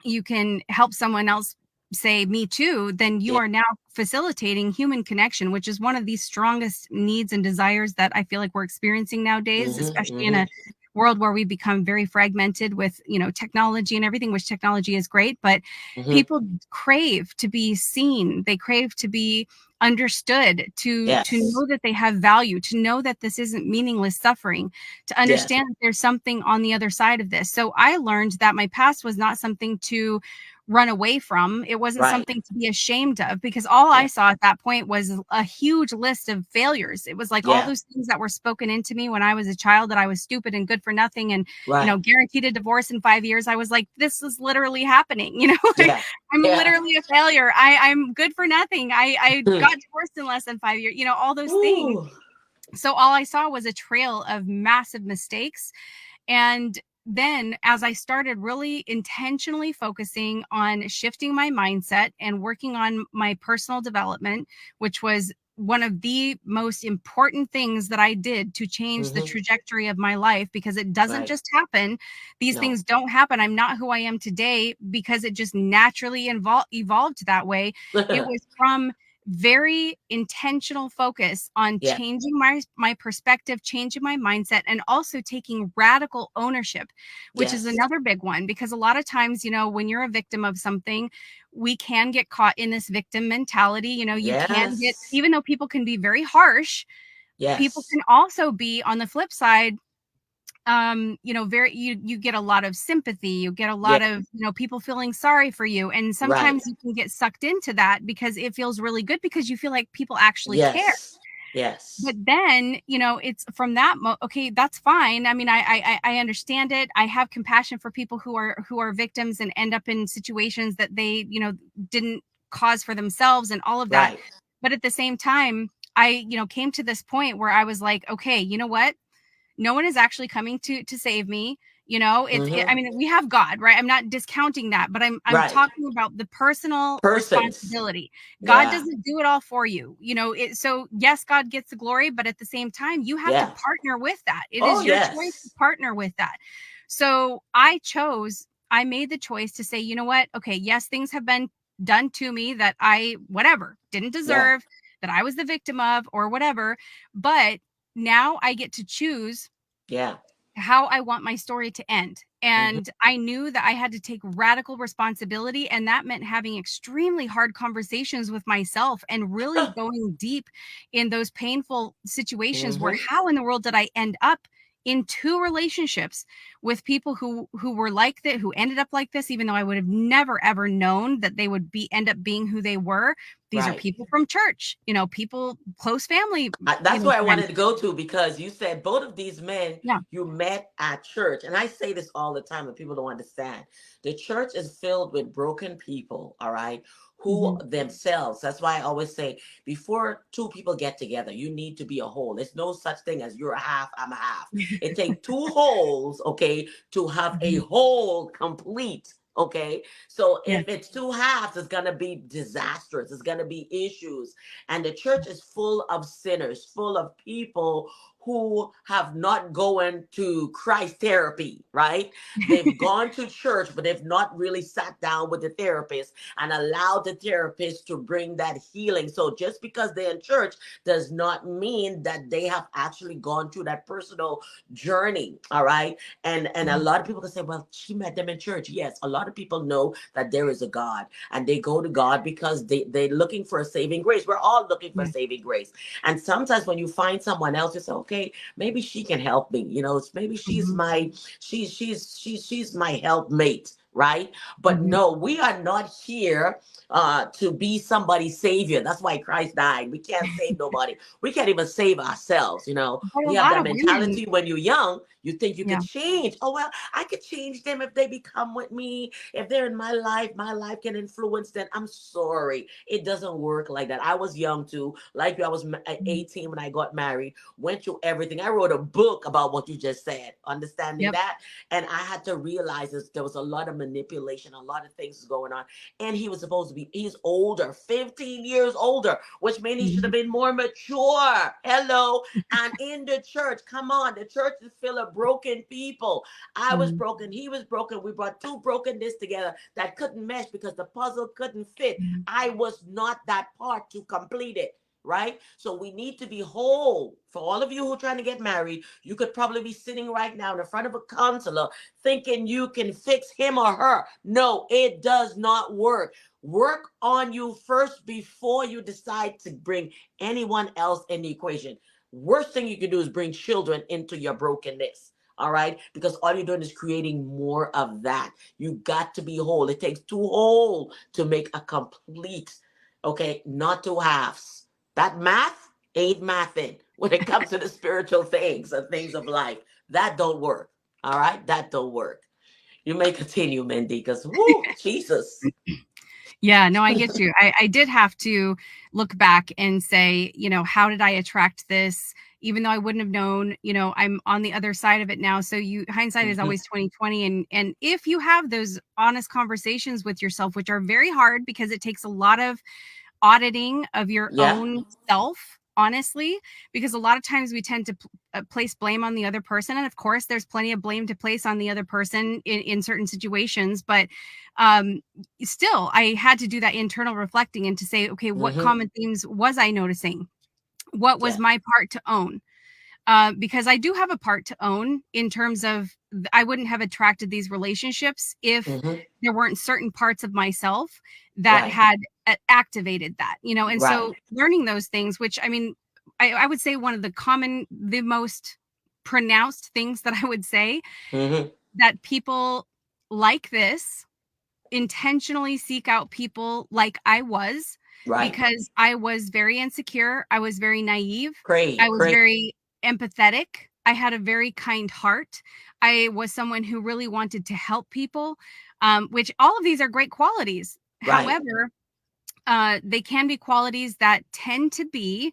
you can help someone else say me too, then you Yeah. are now facilitating human connection, which is one of the strongest needs and desires that I feel like we're experiencing nowadays, Mm-hmm. especially in Mm-hmm. a world where we become very fragmented with technology and everything, which technology is great, but Mm-hmm. people crave to be seen. They crave to be understood, to Yes. know that they have value, to know that this isn't meaningless suffering, to Yes. understand that there's something on the other side of this. So I learned that my past was not something to run away from. It wasn't Right. something to be ashamed of, because all I Yeah. saw at that point was a huge list of failures. It was like all Yeah. those things that were spoken into me when I was a child, that I was stupid and good for nothing and, Right. guaranteed a divorce in 5 years. I was like, this is literally happening. Yeah. I'm Yeah. literally a failure. I'm good for nothing. I Hmm. got divorced in less than 5 years, all those things. Ooh. So all I saw was a trail of massive mistakes. And then, as I started really intentionally focusing on shifting my mindset and working on my personal development, which was one of the most important things that I did to change the Mm-hmm. trajectory of my life, because it doesn't Right. just happen. These No. things don't happen. I'm not who I am today because it just naturally evolved that way. It was from very intentional focus on Yeah. changing my perspective, changing my mindset, and also taking radical ownership, which is Yes. another big one. Because a lot of times, when you're a victim of something, we can get caught in this victim mentality. You can get, Yes. even though people can be very harsh, people Yes. can also be, on the flip side, very, you get a lot of sympathy, you get a Yeah. lot of, people feeling sorry for you, and Right. sometimes you can get sucked into that because it feels really good, because you feel like people actually care. Yes. Yes. But then, it's from that okay, that's fine. I mean, I understand it. I have compassion for people who are victims and end up in situations that they, didn't cause for themselves, and all of that. Right. But at the same time, I, came to this point where I was like, okay, you know what? No one is actually coming to save me. I Mm-hmm. mean, we have God, right? I'm not discounting that, but I'm Right. talking about the personal Persons. responsibility. God Yeah. doesn't do it all for you. So yes, God gets the glory, but at the same time, you have to Yeah. partner with that. It Oh, is your choice to yes. partner with that. So I made the choice to say, you know what? Okay, yes, things have been done to me that I, whatever, didn't Yeah. deserve, that I was the victim of, or whatever. But now I get to choose Yeah. how I want my story to end. Mm-hmm. And I knew that I had to take radical responsibility. And that meant having extremely hard conversations with myself and really going deep in those painful situations where, Mm-hmm. how in the world did I end up in two relationships with people who were like that, who ended up like this, even though I would have never ever known that they would end up being who they were. These are Right. people from church, people, close family, That's where I friends. wanted to go to, because you said both of these men Yeah. you met at church. And I say this all the time, and people don't understand. The church is filled with broken people, all right, who Mhm. themselves, that's why I always say, before two people get together, you need to be a whole. There's no such thing as you're a half, I'm a half. It takes two wholes, okay, to have a Mhm. whole complete. Okay, so Yeah. if it's two halves, it's gonna be disastrous. It's gonna be issues, and the church is full of sinners, full of people who have not gone to Christ therapy, right? They've gone to church, but they've not really sat down with the therapist and allowed the therapist to bring that healing. So just because they're in church does not mean that they have actually gone through that personal journey. All right. And a Mhm. lot of people can say, well, she met them in church. Yes, a lot of people know that there is a God, and they go to God because they're looking for a saving grace. We're all looking for Yeah. saving grace. And sometimes when you find someone else, you say, okay, maybe she can help me. Maybe she's Mhm. my she's my helpmate, right? But Mhm. no, we are not here to be somebody's savior. That's why Christ died. We can't save nobody. We can't even save ourselves. But a We have lot that of women, mentality when you're young. You think you could yeah. change. Oh, well, I could change them if they become with me. If they're in my life can influence them. I'm sorry. It doesn't work like that. I was young too. Like you, I was at Mhm. 18 when I got married, went through everything. I wrote a book about what you just said, understanding Yep. that. And I had to realize there was a lot of manipulation, a lot of things going on. And he was supposed to be, he's older, 15 years older, which means he should have Mhm. been more mature. Hello. And in the church, come on, the church is full of broken people. I was Mhm. broken, he was broken. We brought two brokenness together that couldn't mesh because the puzzle couldn't fit. Mhm. I was not that part to complete it. Right? So we need to be whole. For all of you who are trying to get married, you could probably be sitting right now in front of a counselor thinking you can fix him or her. No, it does not work. Work on you first before you decide to bring anyone else in the equation. Worst thing you can do is bring children into your brokenness. All right, because all you're doing is creating more of that. You got to be whole. It takes two whole to make a complete. Okay, not two halves. That math ain't mathing when it comes to the spiritual things and things of life. That don't work. All right, that don't work. You may continue, Mindy, because whoo, Jesus. Yeah, no, I get you. I did have to look back and say, how did I attract this? Even though I wouldn't have known, I'm on the other side of it now. So hindsight is Mhm. always 2020. And if you have those honest conversations with yourself, which are very hard because it takes a lot of auditing of your Yeah. own self, honestly, because a lot of times we tend to place blame on the other person. And of course, there's plenty of blame to place on the other person in certain situations. But um, still, I had to do that internal reflecting and to say, okay, what Mm-hmm. common themes was I noticing? What was Yeah. my part to own? Because I do have a part to own in terms of I wouldn't have attracted these relationships if Mm-hmm. there weren't certain parts of myself that Right. had activated that, and Right. so learning those things, which I mean, I would say one of the most pronounced things that I would say Mm-hmm. that people like this intentionally seek out people like I was Right. because I was very insecure. I was very naive. I Great. was Great. very empathetic. I had a very kind heart. I was someone who really wanted to help people, which all of these are great qualities. Right. However, they can be qualities that tend to be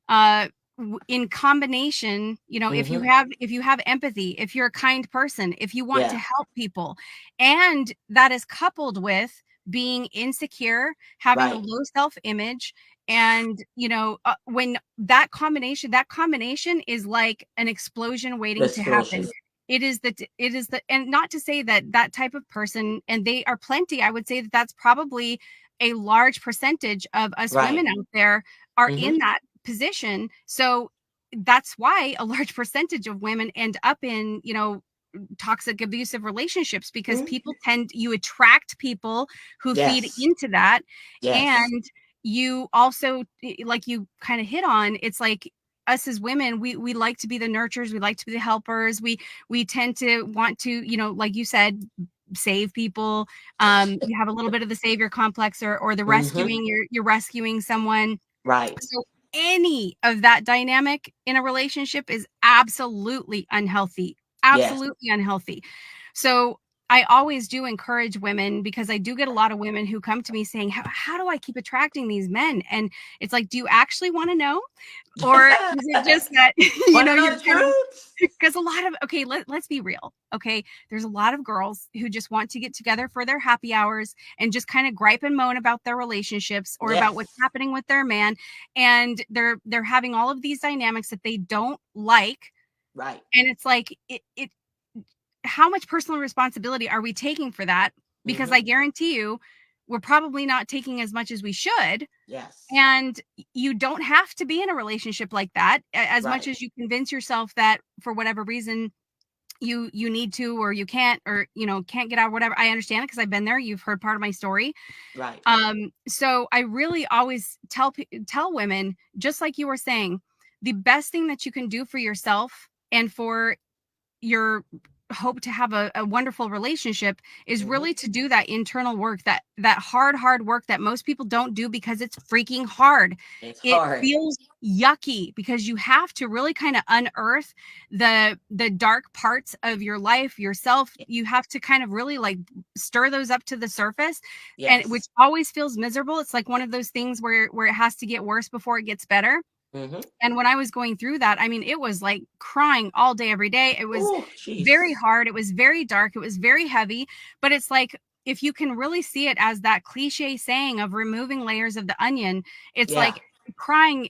uh in combination, Mm-hmm. if you have empathy, if you're a kind person, if you want to Yeah. help people, and that is coupled with being insecure, having a Right. low self-image, and when that combination is like an explosion waiting to happen. Explosion. It is the and not to say that that type of person, and they are plenty, I would say that that's probably a large percentage of us Right. women out there are Mm-hmm. in that position. So that's why a large percentage of women end up in, toxic abusive relationships, because Mm-hmm. people you attract people who feed Yes. into that. Yes. And you also, like you kind of hit on, it's like us as women, we like to be the nurturers, we like to be the helpers, we tend to want to, like you said, save people. You have a little bit of the savior complex, or the Mm-hmm. rescuing, you're rescuing someone. Right. So any of that dynamic in a relationship is absolutely unhealthy, Yes. absolutely unhealthy. So I always do encourage women, because I do get a lot of women who come to me saying, how do I keep attracting these men? And it's like, do you actually want to know? Or is it just that, Want to know you're the kind of, truth? because a lot of, okay, let's be real. Okay. There's a lot of girls who just want to get together for their happy hours and just kind of gripe and moan about their relationships or about what's Yes. happening with their man. And they're having all of these dynamics that they don't like. Right. And it's like, how much personal responsibility are we taking for that? Because Mm-hmm. I guarantee you, we're probably not taking as much as we should. Yes. And you don't have to be in a relationship like that, as much Right. as you convince yourself that for whatever reason you need to, or you can't, or can't get out, whatever. I understand it because I've been there. You've heard part of my story. Right. So I really always tell women, just like you were saying, the best thing that you can do for yourself and for your hope to have a wonderful relationship is Mm-hmm. really to do that internal work, that hard work that most people don't do because it's freaking hard. It's It hard. feels yucky because you have to really kind of unearth the dark parts of your life, yourself. You have to kind of really like stir those up to the surface, and which Yes. always feels miserable. It's like one of those things where it has to get worse before it gets better. Mm-hmm. And when I was going through that, I mean, it was like crying all day, every day. It was Oh, very Jesus. hard. It was very dark. It was very heavy. But it's like, if you can really see it as that cliche saying of removing layers of the onion, it's Yeah. like crying,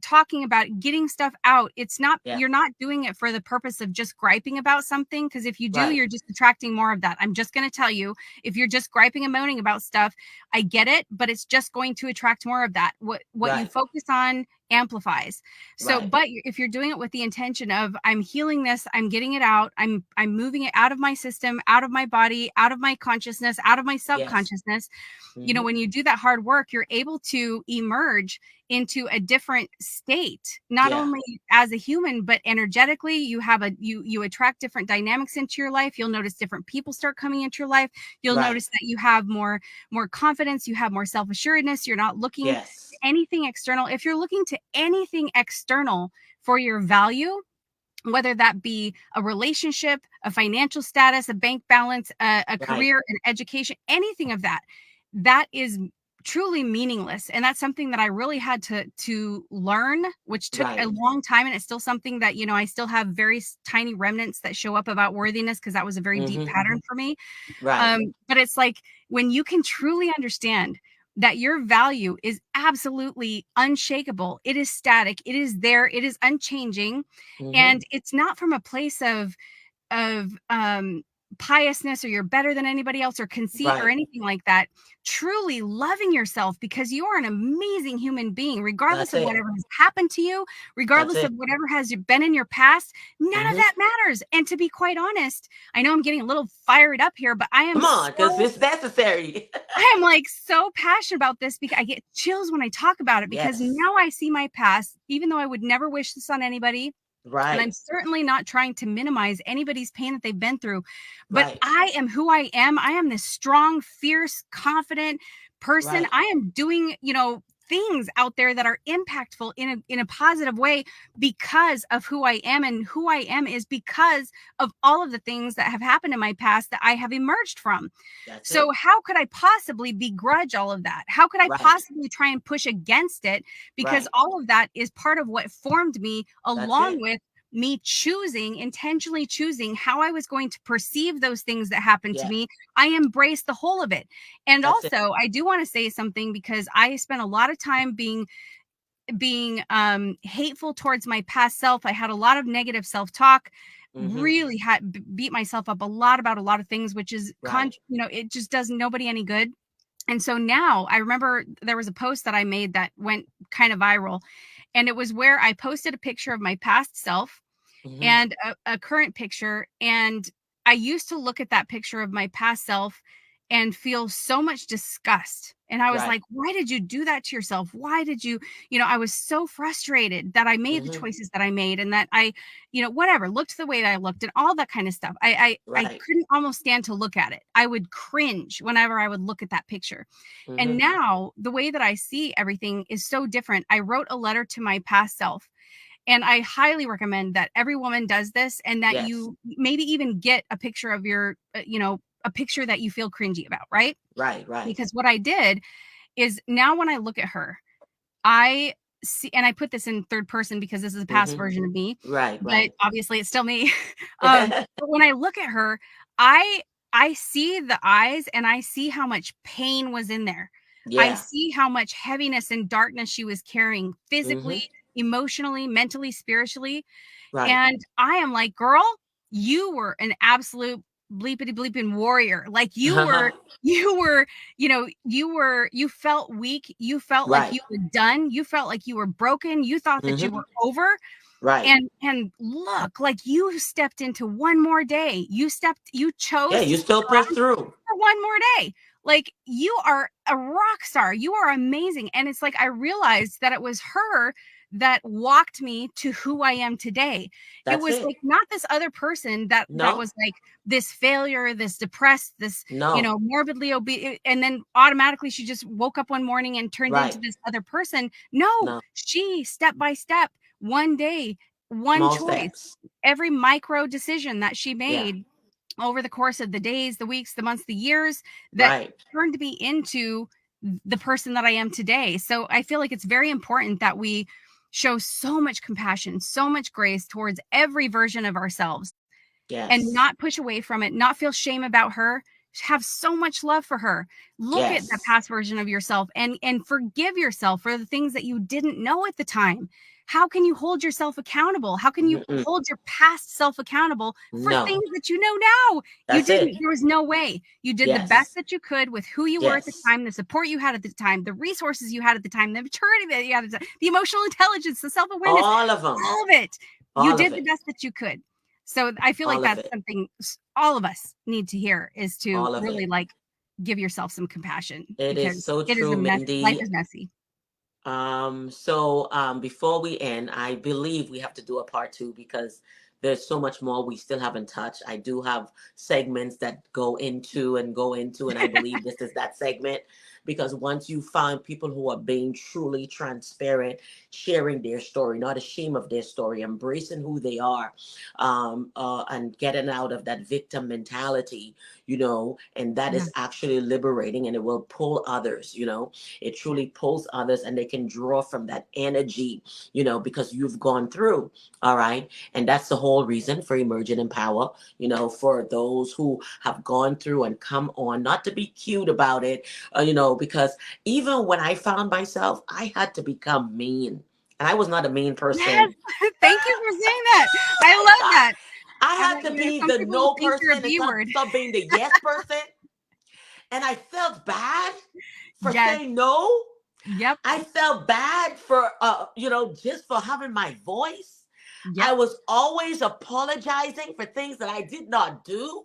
talking about getting stuff out. It's not, Yeah. you're not doing it for the purpose of just griping about something. Because if you do, Right. you're just attracting more of that. I'm just going to tell you, if you're just griping and moaning about stuff, I get it, but it's just going to attract more of that. What you Right. focus on amplifies. So, Right. but if you're doing it with the intention of, I'm healing this, I'm getting it out, I'm moving it out of my system, out of my body, out of my consciousness, out of my Yes. subconsciousness, Mm-hmm. when you do that hard work, you're able to emerge into a different state, not Yeah. only as a human, but energetically. You have you attract different dynamics into your life. You'll notice different people start coming into your life. You'll Right. notice that you have more confidence, you have more self-assuredness. You're not looking Yes. anything external. If you're looking to anything external for your value, whether that be a relationship, a financial status, a bank balance, a Right. career, an education, anything of that, that is truly meaningless. And that's something that I really had to learn, which took a Right. long time. And it's still something that, I still have very tiny remnants that show up about worthiness, because that was a very deep Mm-hmm. pattern for me. Right. But it's like, when you can truly understand that your value is absolutely unshakable. It is static. It is there. It is unchanging. Mm-hmm. And it's not from a place of piousness, or you're better than anybody else, or conceit, or Right. anything like that. Truly loving yourself, because you are an amazing human being, regardless That's of it. whatever has happened to you, That's regardless of it. whatever has been in your past. None of Mm-hmm. that matters. And to be quite honest, I know I'm getting a little fired up here, but Come on, because it's necessary. I am like so passionate about this, because I get chills when I talk about it, because Yes. now I see my past, even though I would never wish this on anybody. And I'm Right. certainly not trying to minimize anybody's pain that they've been through, but Right. I am who I am. I am this strong, fierce, confident person. Right. I am doing, things out there that are impactful in a positive way, because of who I am. And who I am is because of all of the things that have happened in my past that I have emerged from. That's So it. how could I possibly begrudge all of that? How could I Right. possibly try and push against it? Because Right. all of that is part of what formed me, That's along it. with me intentionally choosing how I was going to perceive those things that happened to Yeah. me. I embraced the whole of it. And That's it. also, I do want to say something, because I spent a lot of time being hateful towards my past self. I had a lot of negative self-talk, Mm-hmm. really had beat myself up a lot about a lot of things, which is Right. it just does nobody any good. And so now I remember there was a post that I made that went kind of viral, and it was where I posted a picture of my past self Mm-hmm. and a current picture. And I used to look at that picture of my past self and feel so much disgust. And I was Right. like, why did you do that to yourself? Why did you, I was so frustrated that I made the Mm-hmm. choices that I made, and that I, whatever, looked the way that I looked, and all that kind of stuff. I Right. couldn't almost stand to look at it. I would cringe whenever I would look at that picture. And Mm-hmm. now the way that I see everything is so different. I wrote a letter to my past self, and I highly recommend that every woman does this, and that Yes. you maybe even get a picture of a picture that you feel cringy about, right? Right. Right. Because what I did is, now when I look at her, I see, and I put this in third person because this is a past Mm-hmm. version of me, Right. but Right. obviously it's still me. But when I look at her, I I see the eyes, and I see how much pain was in there. I Yeah. see how much heaviness and darkness she was carrying, physically, Mm-hmm. emotionally, mentally, spiritually. Right. And I am like, girl, you were an absolute bleepity bleeping warrior. Like, you were, you felt weak. You felt like Right. you were done. You felt like you were broken. You thought that you Mm-hmm. were over. Right. And look, like, you stepped into one more day. You Yeah. chose to You stick still push around through. for one more day. Like, you are a rock star. You are amazing. And it's like, I realized that it was her that walked me to who I am today. It That's was it. like not this other person that No. was like this failure, this depressed, this, No. morbidly obese, and then automatically she just woke up one morning and turned into Right. this other person. No, No. she, step by step, one day, one Small choice, steps. every micro decision that she Yeah. made over the course of the days, the weeks, the months, the years, that Right. turned me into the person that I am today. So I feel like it's very important that we show so much compassion, so much grace towards every version of ourselves, and Yes. not push away from it, not feel shame about her. Have so much love for her. Look at the Yes. past version of yourself, and forgive yourself for the things that you didn't know at the time. How can you hold yourself accountable? How can you Mm-mm. hold your past self accountable for No. things that you know now? You That's didn't. it. There was no way. You did the best Yes. that you could with who you were at the Yes. time, the support you had at the time, the resources you had at the time, the maturity that you had at the time, the emotional intelligence, the self awareness, All of them. all of it. You All of did the it. best that you could. So I feel like All of that's it. something all of us need to hear, is to All of really, it. like, give yourself some compassion, It is because so it is true, life Mindy. is messy. Before we end, I believe we have to do a part two because there's so much more we still haven't touched. I do have segments that go into, and I believe this is that segment because once you find people who are being truly transparent, sharing their story, not ashamed of their story, embracing who they are, and getting out of that victim mentality, and that Yeah. is actually liberating and it will pull others, it Yeah. truly pulls others and they can draw from that energy, because you've gone through. All right. And that's the whole reason for Emerging in Power, for those who have gone through and come on, not to be cute about it, because even when I found myself, I had to become mean. And I was not a mean Yes. person. Thank you for saying that. I Oh my love God. that. I had to be Some the people will no think you're a person and B word. stop being the yes person. And I felt bad for Yes. saying no. Yep. I felt bad for just for having my voice. Yep. I was always apologizing for things that I did not do.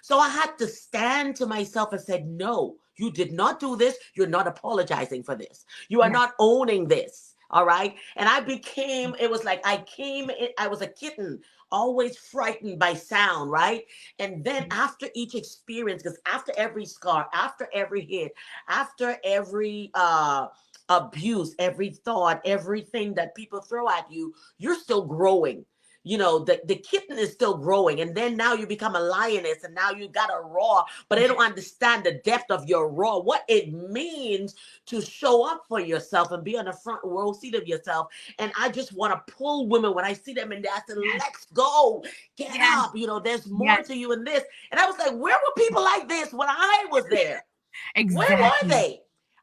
So I had to stand to myself and said, no, you did not do this. You're not apologizing for this. You are Yes. not owning this. All right. And it was like I was a kitten, always frightened by sound. Right. And then after each experience, because after every scar, after every hit, after every abuse, every thought, everything that people throw at you, you're still growing. The kitten is still growing, and then now you become a lioness, and now you got a roar, but they don't understand the depth of your roar, what it means to show up for yourself and be on the front row seat of yourself. And I just want to pull women when I see them and I said, Yes. let's go, get Yes. up, there's more Yes. to you in this. And I was like, where were people like this when I was there? Where were Exactly. they?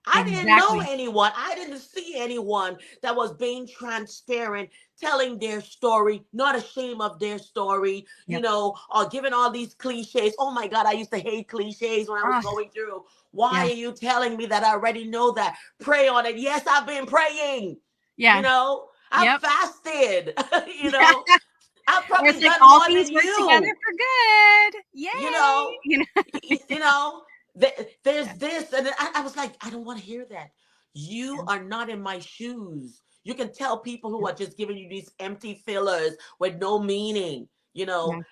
I didn't know Exactly. anyone. I didn't see anyone that was being transparent, telling their story, not ashamed of their story, Yep. or giving all these cliches. Oh my God, I used to hate cliches when I was Oh, going through. Why yeah. are you telling me that I already know that? Pray on it. Yes, I've been praying. Yeah. I've Yep. fasted. you know, I've Or probably it's like done all more things than work together you. for good. Yay. You know, You know? you know, there's Yeah. this, and I was like, I don't want to hear that. You Yeah. are not in my shoes. You can tell people who Yeah. are just giving you these empty fillers with no meaning. Yeah.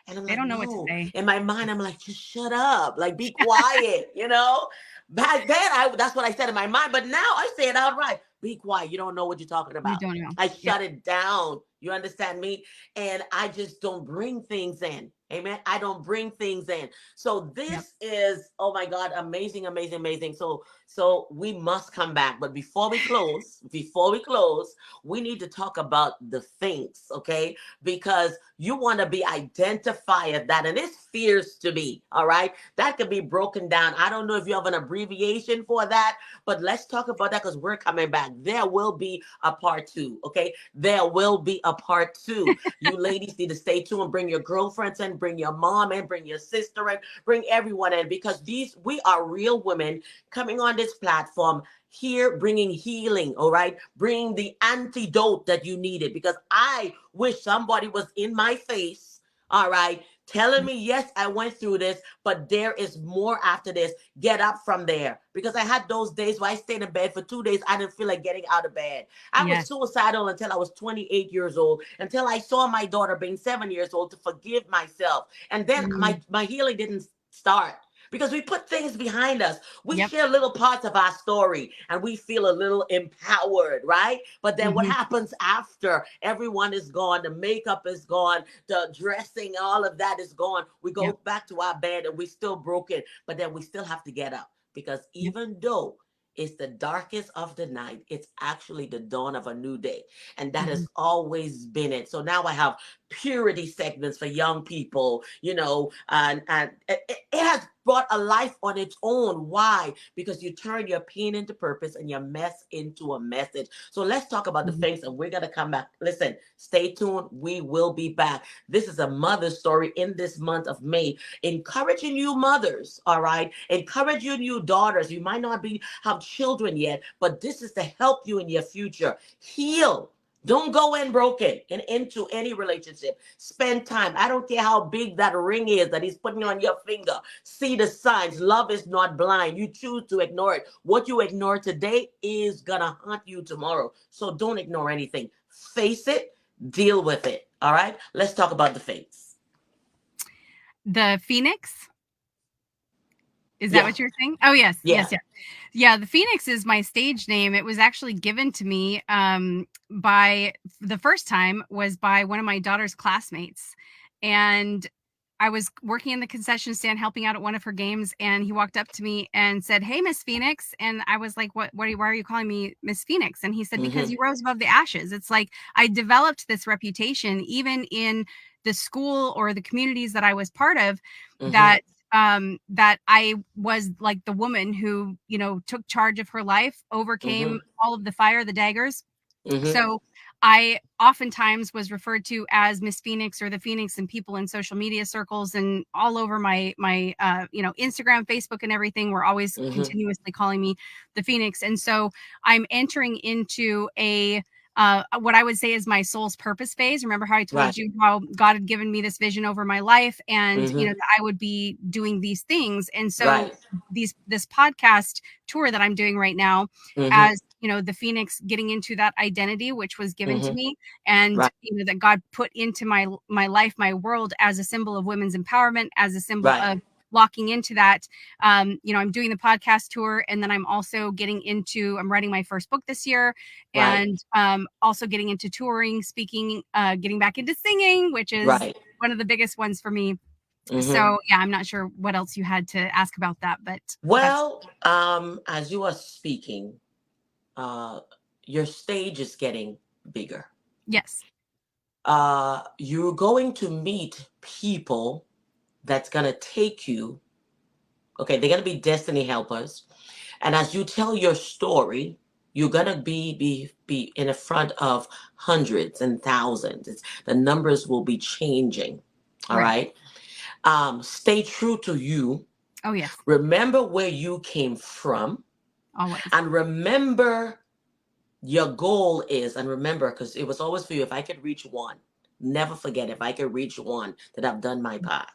And I'm They like, don't know what to no. say. In my mind, I'm like, just shut up, like be quiet. Back then, that's what I said in my mind, but now I say it outright. Be quiet. You don't know what you're talking You about. don't know. I Yep. shut it down. You understand me? And I just don't bring things in. Amen. I don't bring things in. So Yep. this is, oh my God, amazing, amazing, amazing. So we must come back. But before we close, we need to talk about the things, okay? Because you want to be identified as that. And it's fierce to be, all right? That could be broken down. I don't know if you have an abbreviation for that, but let's talk about that because we're coming back. There will be a part two, okay? There will be a part two. You ladies need to stay tuned and bring your girlfriends in, bring your mom in, bring your sister in, bring everyone in because we are real women coming on this platform here bringing healing, all right? Bringing the antidote that you needed because I wish somebody was in my face, all right? Telling Yep. me, yes, I went through this, but there is more after this. Get up from there. Because I had those days where I stayed in bed for 2 days. I didn't feel like getting out of bed. I was Yes. suicidal until I was 28 years old, until I saw my daughter being 7 years old to forgive myself. And then Mm. my healing didn't start because we put things behind us. We Yep. share little parts of our story and we feel a little empowered, right? But then what Hmm. happens after everyone is gone, the makeup is gone, the dressing, all of that is gone. We Yep. go back to our bed and we're still broken, but then we still have to get up because Yep. even though it's the darkest of the night, it's actually the dawn of a new day. And that Hmm. has always been it. So now I have purity segments for young people, and it has brought a life on its own. Why? Because you turn your pain into purpose and your mess into a message. So let's talk about the Hmm. things, and we're going to come back. Listen, stay tuned. We will be back. This is a mother's story in this month of May, encouraging you mothers, all right? Encouraging you daughters. You might not have children yet, but this is to help you in your future. Heal. Don't go in broken and into any relationship. Spend time. I don't care how big that ring is that he's putting on your finger. See the signs. Love is not blind. You choose to ignore it. What you ignore today is gonna haunt you tomorrow. So don't ignore anything. Face it, deal with it. All right? Let's talk about the face. The Phoenix. Is that Yeah, what you're saying? Oh, yes. yeah. Yes. Yes. Yeah. The Phoenix is my stage name. It was actually given to me by the first time was by one of my daughter's classmates. And I was working in the concession stand helping out at one of her games. And he walked up to me and said, "Hey, Miss Phoenix." And I was like, why are you calling me Miss Phoenix? And he said, "Because Mm-hmm. you rose above the ashes." It's like I developed this reputation, even in the school or the communities that I was part of, Mm-hmm. that that I was like the woman who, took charge of her life, overcame Mm-hmm. all of the fire, the daggers. Mm-hmm. So I oftentimes was referred to as Miss Phoenix or the Phoenix, and people in social media circles and all over my Instagram, Facebook, and everything were always Mm-hmm. continuously calling me the Phoenix. And so I'm entering into a what I would say is my soul's purpose phase. Remember how I Right. told you how God had given me this vision over my life, and Mm-hmm. that I would be doing these things. And so Right. this podcast tour that I'm doing right now, Mm-hmm. as the Phoenix, getting into that identity which was given to Mm-hmm. me, and Right. that God put into my life, my world, as a symbol of women's empowerment, as a symbol Right. of locking into that. I'm doing the podcast tour, and then I'm also I'm writing my first book this year, Right. and also getting into touring, speaking, getting back into singing, which is Right. one of the biggest ones for me. Mm-hmm. So yeah, I'm not sure what else you had to ask about that, but that's Well, as you are speaking, uh, your stage is getting bigger. yes. You're going to meet people that's going to take you. Okay, they're going to be destiny helpers. And as you tell your story, you're going to be in the front of hundreds and thousands. The numbers will be changing. All Right. right. Stay true to you. Oh yes. Remember where you came from, Always. and remember your goal is, and remember, because it was always for you, if I could reach one, never forget, if I could reach one, that I've done my part.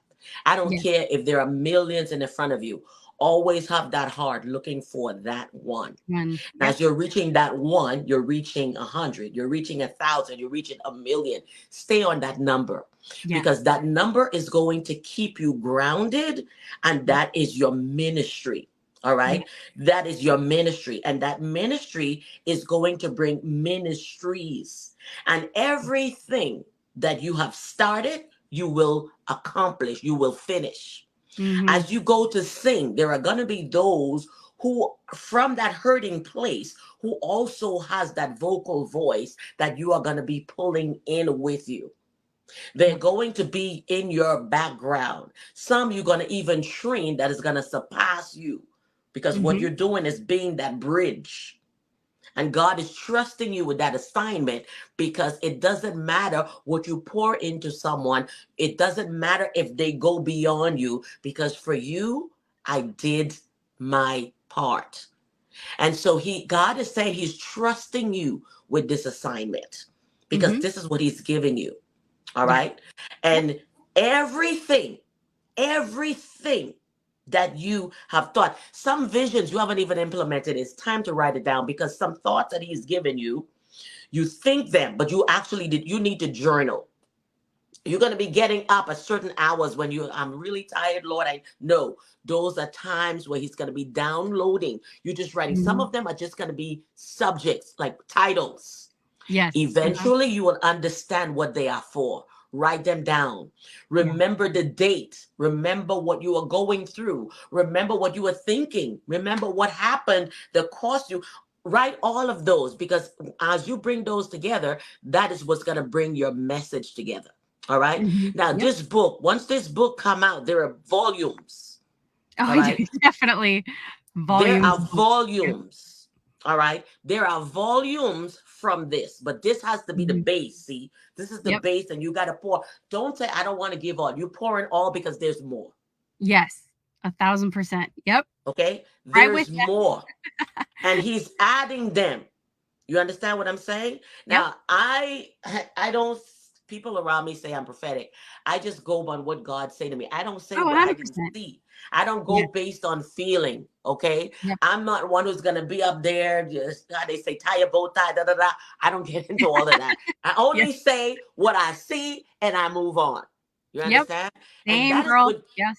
I don't Yeah. care if there are millions in the front of you. Always have that heart looking for that one. One. And Yep. as you're reaching that one, you're reaching 100, you're reaching 1,000, you're reaching 1,000,000. Stay on that number, Yes. because that number is going to keep you grounded, and Yep. that is your ministry. All Yeah. right. That is your ministry. And that ministry is going to bring ministries. And everything that you have started, you will accomplish, you will finish. Mm-hmm. As you go to sing, there are going to be those who, from that hurting place, who also has that vocal voice that you are going to be pulling in with you. They're Yep. going to be in your background. Some you're going to even train that is going to surpass you, because what Mm-hmm. you're doing is being that bridge. And God is trusting you with that assignment, because it doesn't matter what you pour into someone. It doesn't matter if they go beyond you, because for you, I did my part. And so God is saying he's trusting you with this assignment, because Mm-hmm. this is what he's giving you. All Yeah. right. Yep. And everything that you have thought, some visions you haven't even implemented, it's time to write it down, because some thoughts that he's given you, you think them, but you need to journal. You're going to be getting up at certain hours when I'm really tired, Lord. I know those are times where he's going to be downloading. You're just writing. Some Mm-hmm. of them are just going to be subjects, like titles. Yes. Uh-huh. Eventually, you will understand what they are for. Write them down. Yeah. Remember the date. Remember what you are going through. Remember what you were thinking. Remember what happened that caused you. Write all of those, because as you bring those together, that is what's going to bring your message together. All right. Mm-hmm. Now, Yep. this book, once this book come out, there are volumes. Oh, All yeah, right. definitely. There Volumes are of books. Yeah. volumes. All right. There are volumes from this, but this has to be the Mm-hmm. base. See, this is the Yep. base, and you got to pour. Don't say, I don't want to give all. You pour in all, because there's more. Yes. 1,000%. Yep. Okay. Right with There's you. more. And he's adding them. You understand what I'm saying? Yep. Now, I don't. People around me say I'm prophetic. I just go on what God say to me. I don't say Oh, what I didn't 100%. see. I don't Yeah. go based on feeling. Okay, Yep. I'm not one who's gonna be up there just how they say tie a bow tie, da da da. I don't get into all of that. I Yes. only say what I see, and I move on. You Yep. understand? And Same girl. Yes.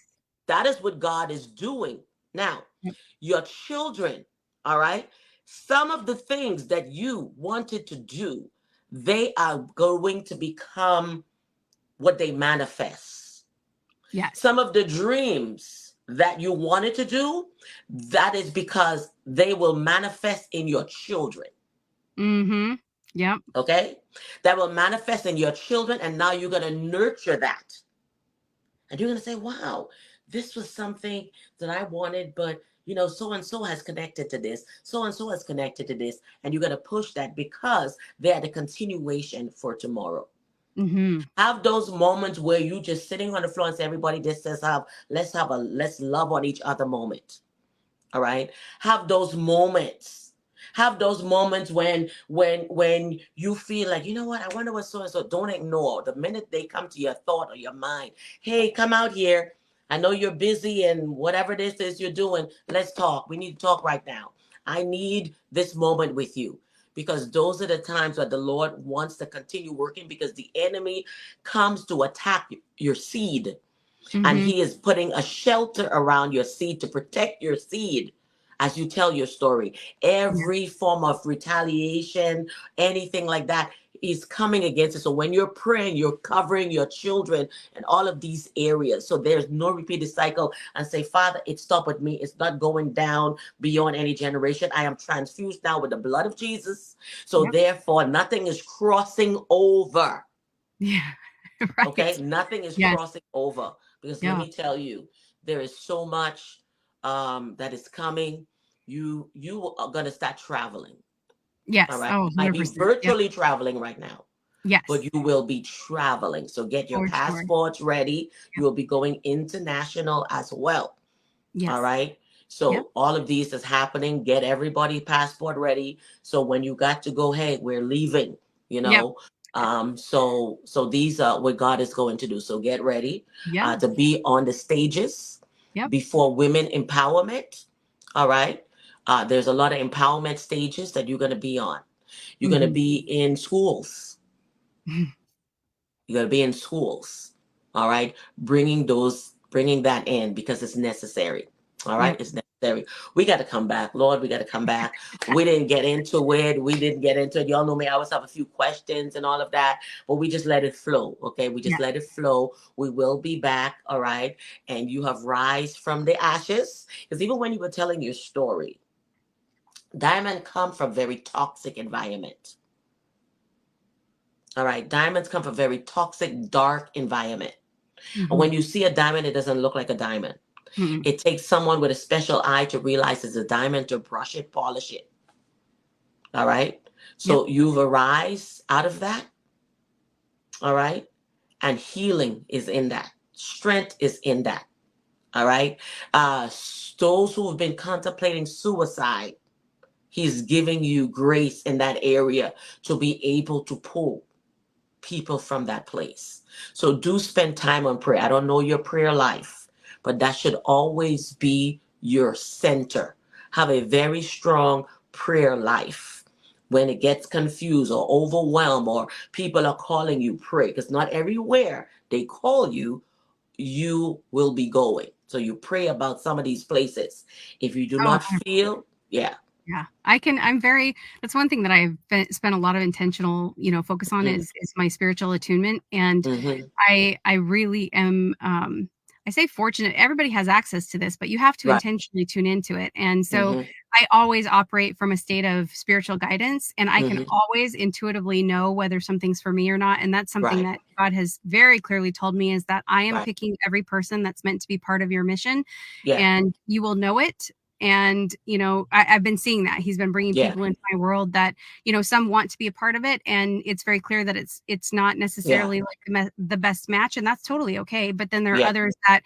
that is what God is doing now. Yep. Your children, all right? Some of the things that you wanted to do, they are going to become what they manifest. Yes. Some of the dreams that you wanted to do, that is because they will manifest in your children. Mm-hmm. Yep. Okay? That will manifest in your children, and now you're going to nurture that. And you're going to say, wow, this was something that I wanted, but so and so has connected to this, so and so has connected to this, and you got to push that because they're the continuation for tomorrow. Mm-hmm. Have those moments where you just sitting on the floor and say, everybody just says, let's love on each other moment. All right. Have those moments. Have those moments when you feel like, you know what, I wonder what so and so. Don't ignore the minute they come to your thought or your mind. Hey, come out here. I know you're busy and whatever this is you're doing, let's talk. We need to talk right now. I need this moment with you, because those are the times where the Lord wants to continue working, because the enemy comes to attack your seed, and Mm-hmm. he is putting a shelter around your seed to protect your seed as you tell your story. Yeah. Every form of retaliation, anything like that, is coming against it. So when you're praying, you're covering your children and all of these areas. So there's no repeated cycle, and say, Father, it stopped with me. It's not going down beyond any generation. I am transfused now with the blood of Jesus. So Yep. therefore, nothing is crossing over. Yeah. Okay, Right. nothing is Yes. crossing over, because let Yeah. me tell you, there is so much that is coming. You are gonna start traveling. All Yes. right, Oh, you might be 100%. Yep. virtually traveling right now, but Yes. you will be traveling. So get your For sure. passports ready. You Yep. will be going international as well. All Yes. right. Yep. So all of these is happening. Get everybody passport ready. So when you got to go, hey, we're leaving, you Yep. know. So these are what God is going to do. So get ready Yeah. to be on the stages Yep. before women empowerment. All right. There's a lot of empowerment stages that you're going to be on. You're going to Mm-hmm. be in schools. You got to be in schools. All right. Bringing that in, because it's necessary. All right. Yep. It's necessary. We got to come back. Lord, we got to come back. We didn't get into it. We didn't get into it. Y'all know me. I always have a few questions and all of that, but we just let it flow. Okay. We just Yeah. let it flow. We will be back. All right. And you have rise from the ashes. Because even when you were telling your story, diamond come from very toxic environment. All right. Diamonds come from very toxic, dark environment. And Mm-hmm. when you see a diamond, it doesn't look like a diamond. Mm-hmm. It takes someone with a special eye to realize it's a diamond, to brush it, polish it. All right. Yep. So you've arise out of that. All right. And healing is in that. Strength is in that. All right. Uh, those who have been contemplating suicide, he's giving you grace in that area to be able to pull people from that place. So do spend time on prayer. I don't know your prayer life, but that should always be your center. Have a very strong prayer life. When it gets confused or overwhelmed or people are calling you, pray, because not everywhere they call you, you will be going. So you pray about some of these places. If you do Oh, not feel, yeah. yeah, I'm very, that's one thing that spent a lot of intentional, focus on Mm-hmm, is my spiritual attunement. And mm-hmm, I really am, I say fortunate. Everybody has access to this, but you have to right. intentionally tune into it. And so Mm-hmm, I always operate from a state of spiritual guidance, and I can mm-hmm, always intuitively know whether something's for me or not. And that's something right, that God has very clearly told me, is that I am right. picking every person that's meant to be part of your mission, Yeah, and you will know it. And I've been seeing that he's been bringing yeah, people into my world that some want to be a part of it, and it's very clear that it's not yeah, necessarily like the best match, and that's totally okay. But then there are yeah. others that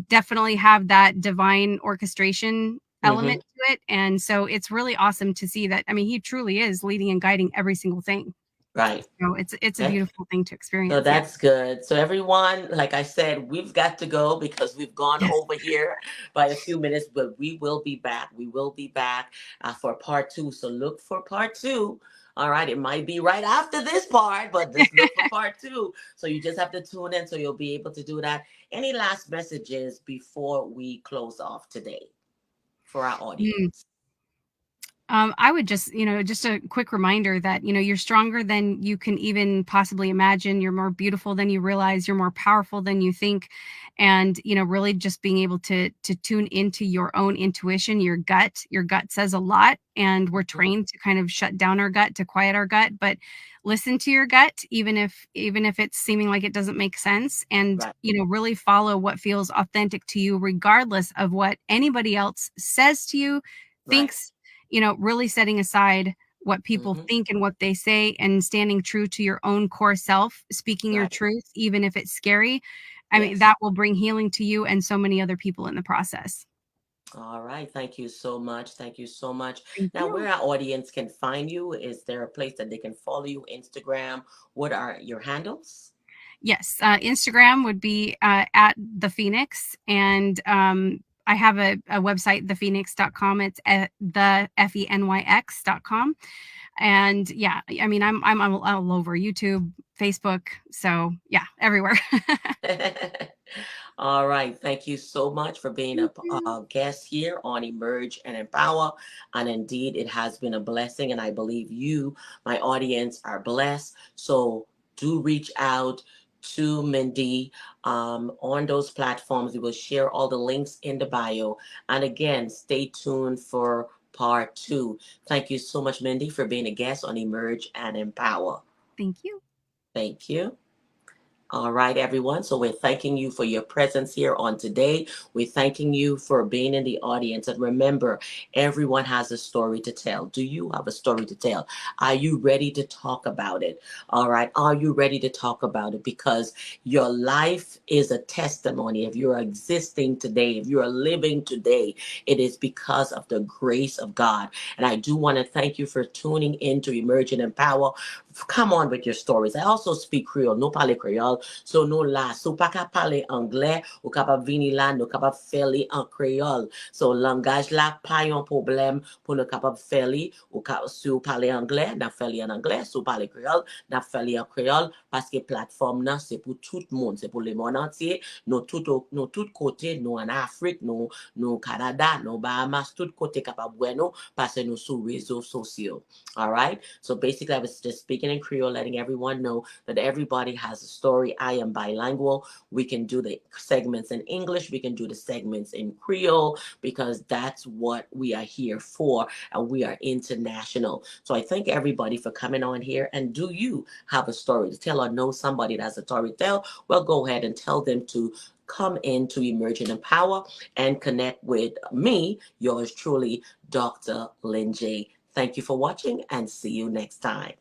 definitely have that divine orchestration Mm-hmm. element to it, and so it's really awesome to see that. I mean, he truly is leading and guiding every single thing. Right. So it's a That, beautiful thing to so experience. Yeah. that's good. So everyone, like I said, we've got to go because we've gone Yes. over here by a few minutes, but we will be back. We will be back for part two. So look for part two. All right. It might be right after this part, but just look for part two. So you just have to tune in so you'll be able to do that. Any last messages before we close off today for our Mm. audience? I would just, just a quick reminder that, you're stronger than you can even possibly imagine. You're more beautiful than you realize. You're more powerful than you think. And, really just being able to tune into your own intuition, your gut. Your gut says a lot, and we're Mhm. trained to kind of shut down our gut, to quiet our gut, but listen to your gut, even if it's seeming like it doesn't make sense, and, Right, really follow what feels authentic to you, regardless of what anybody else says to you, right. thinks, really setting aside what people Hmm. think and what they say, and standing true to your own core self, speaking your Right. truth, even if it's scary. I mean, Yes. that will bring healing to you and so many other people in the process. All right. Thank you so much. Thank you so much. Thank Now, you. where our audience can find you, is there a place that they can follow you? Instagram? What are your handles? Yes, Instagram would be at the Fenyx, and I have a website, thephoenix.com. It's at the Fenyx.com. And yeah, I mean, I'm all over YouTube, Facebook, so yeah, everywhere. All right. Thank you so much for being Thank you. a guest here on Emerge and Empower. And indeed, it has been a blessing. And I believe you, my audience, are blessed. So do reach out to Mindy on those platforms. We will share all the links in the bio. And again, stay tuned for part two. Thank you so much, Mindy, for being a guest on Emerge and Empower. Thank you. Thank you. All right, everyone. So we're thanking you for your presence here on today. We're thanking you for being in the audience. And remember, everyone has a story to tell. Do you have a story to tell? Are you ready to talk about it? All right. Are you ready to talk about it? Because your life is a testimony. If you're existing today, if you're living today, it is because of the grace of God. And I do want to thank you for tuning in to Emerging Empower. Come on with your stories. I also speak Creole, no parle Creole. So no la, so pa ka pale anglais, ou kapab vini la, nou kapab fè li an Creole. So langaj la pa yon problem pou nou kapab fè li, si ou pale anglais, na fè li an anglais, si ou pale Creole, na fè li an Creole, paske platform nan se pou tout moun, se pou le moun entier, nou tout kote, nou an Afrik, nou Canada, nou Bahamas, tout kote kapab wè nou, pase nou sou rezo sosyo. All right. So basically, I was just speaking in Creole, letting everyone know that everybody has a story. I am bilingual. We can do the segments in English, we can do the segments in Creole, because that's what we are here for. And we are international. So I thank everybody for coming on here. And do you have a story to tell, or know somebody that has a story to tell? Well, go ahead and tell them to come into Emerging Empower and connect with me, yours truly, Dr. Lynn J. Thank you for watching, and see you next time.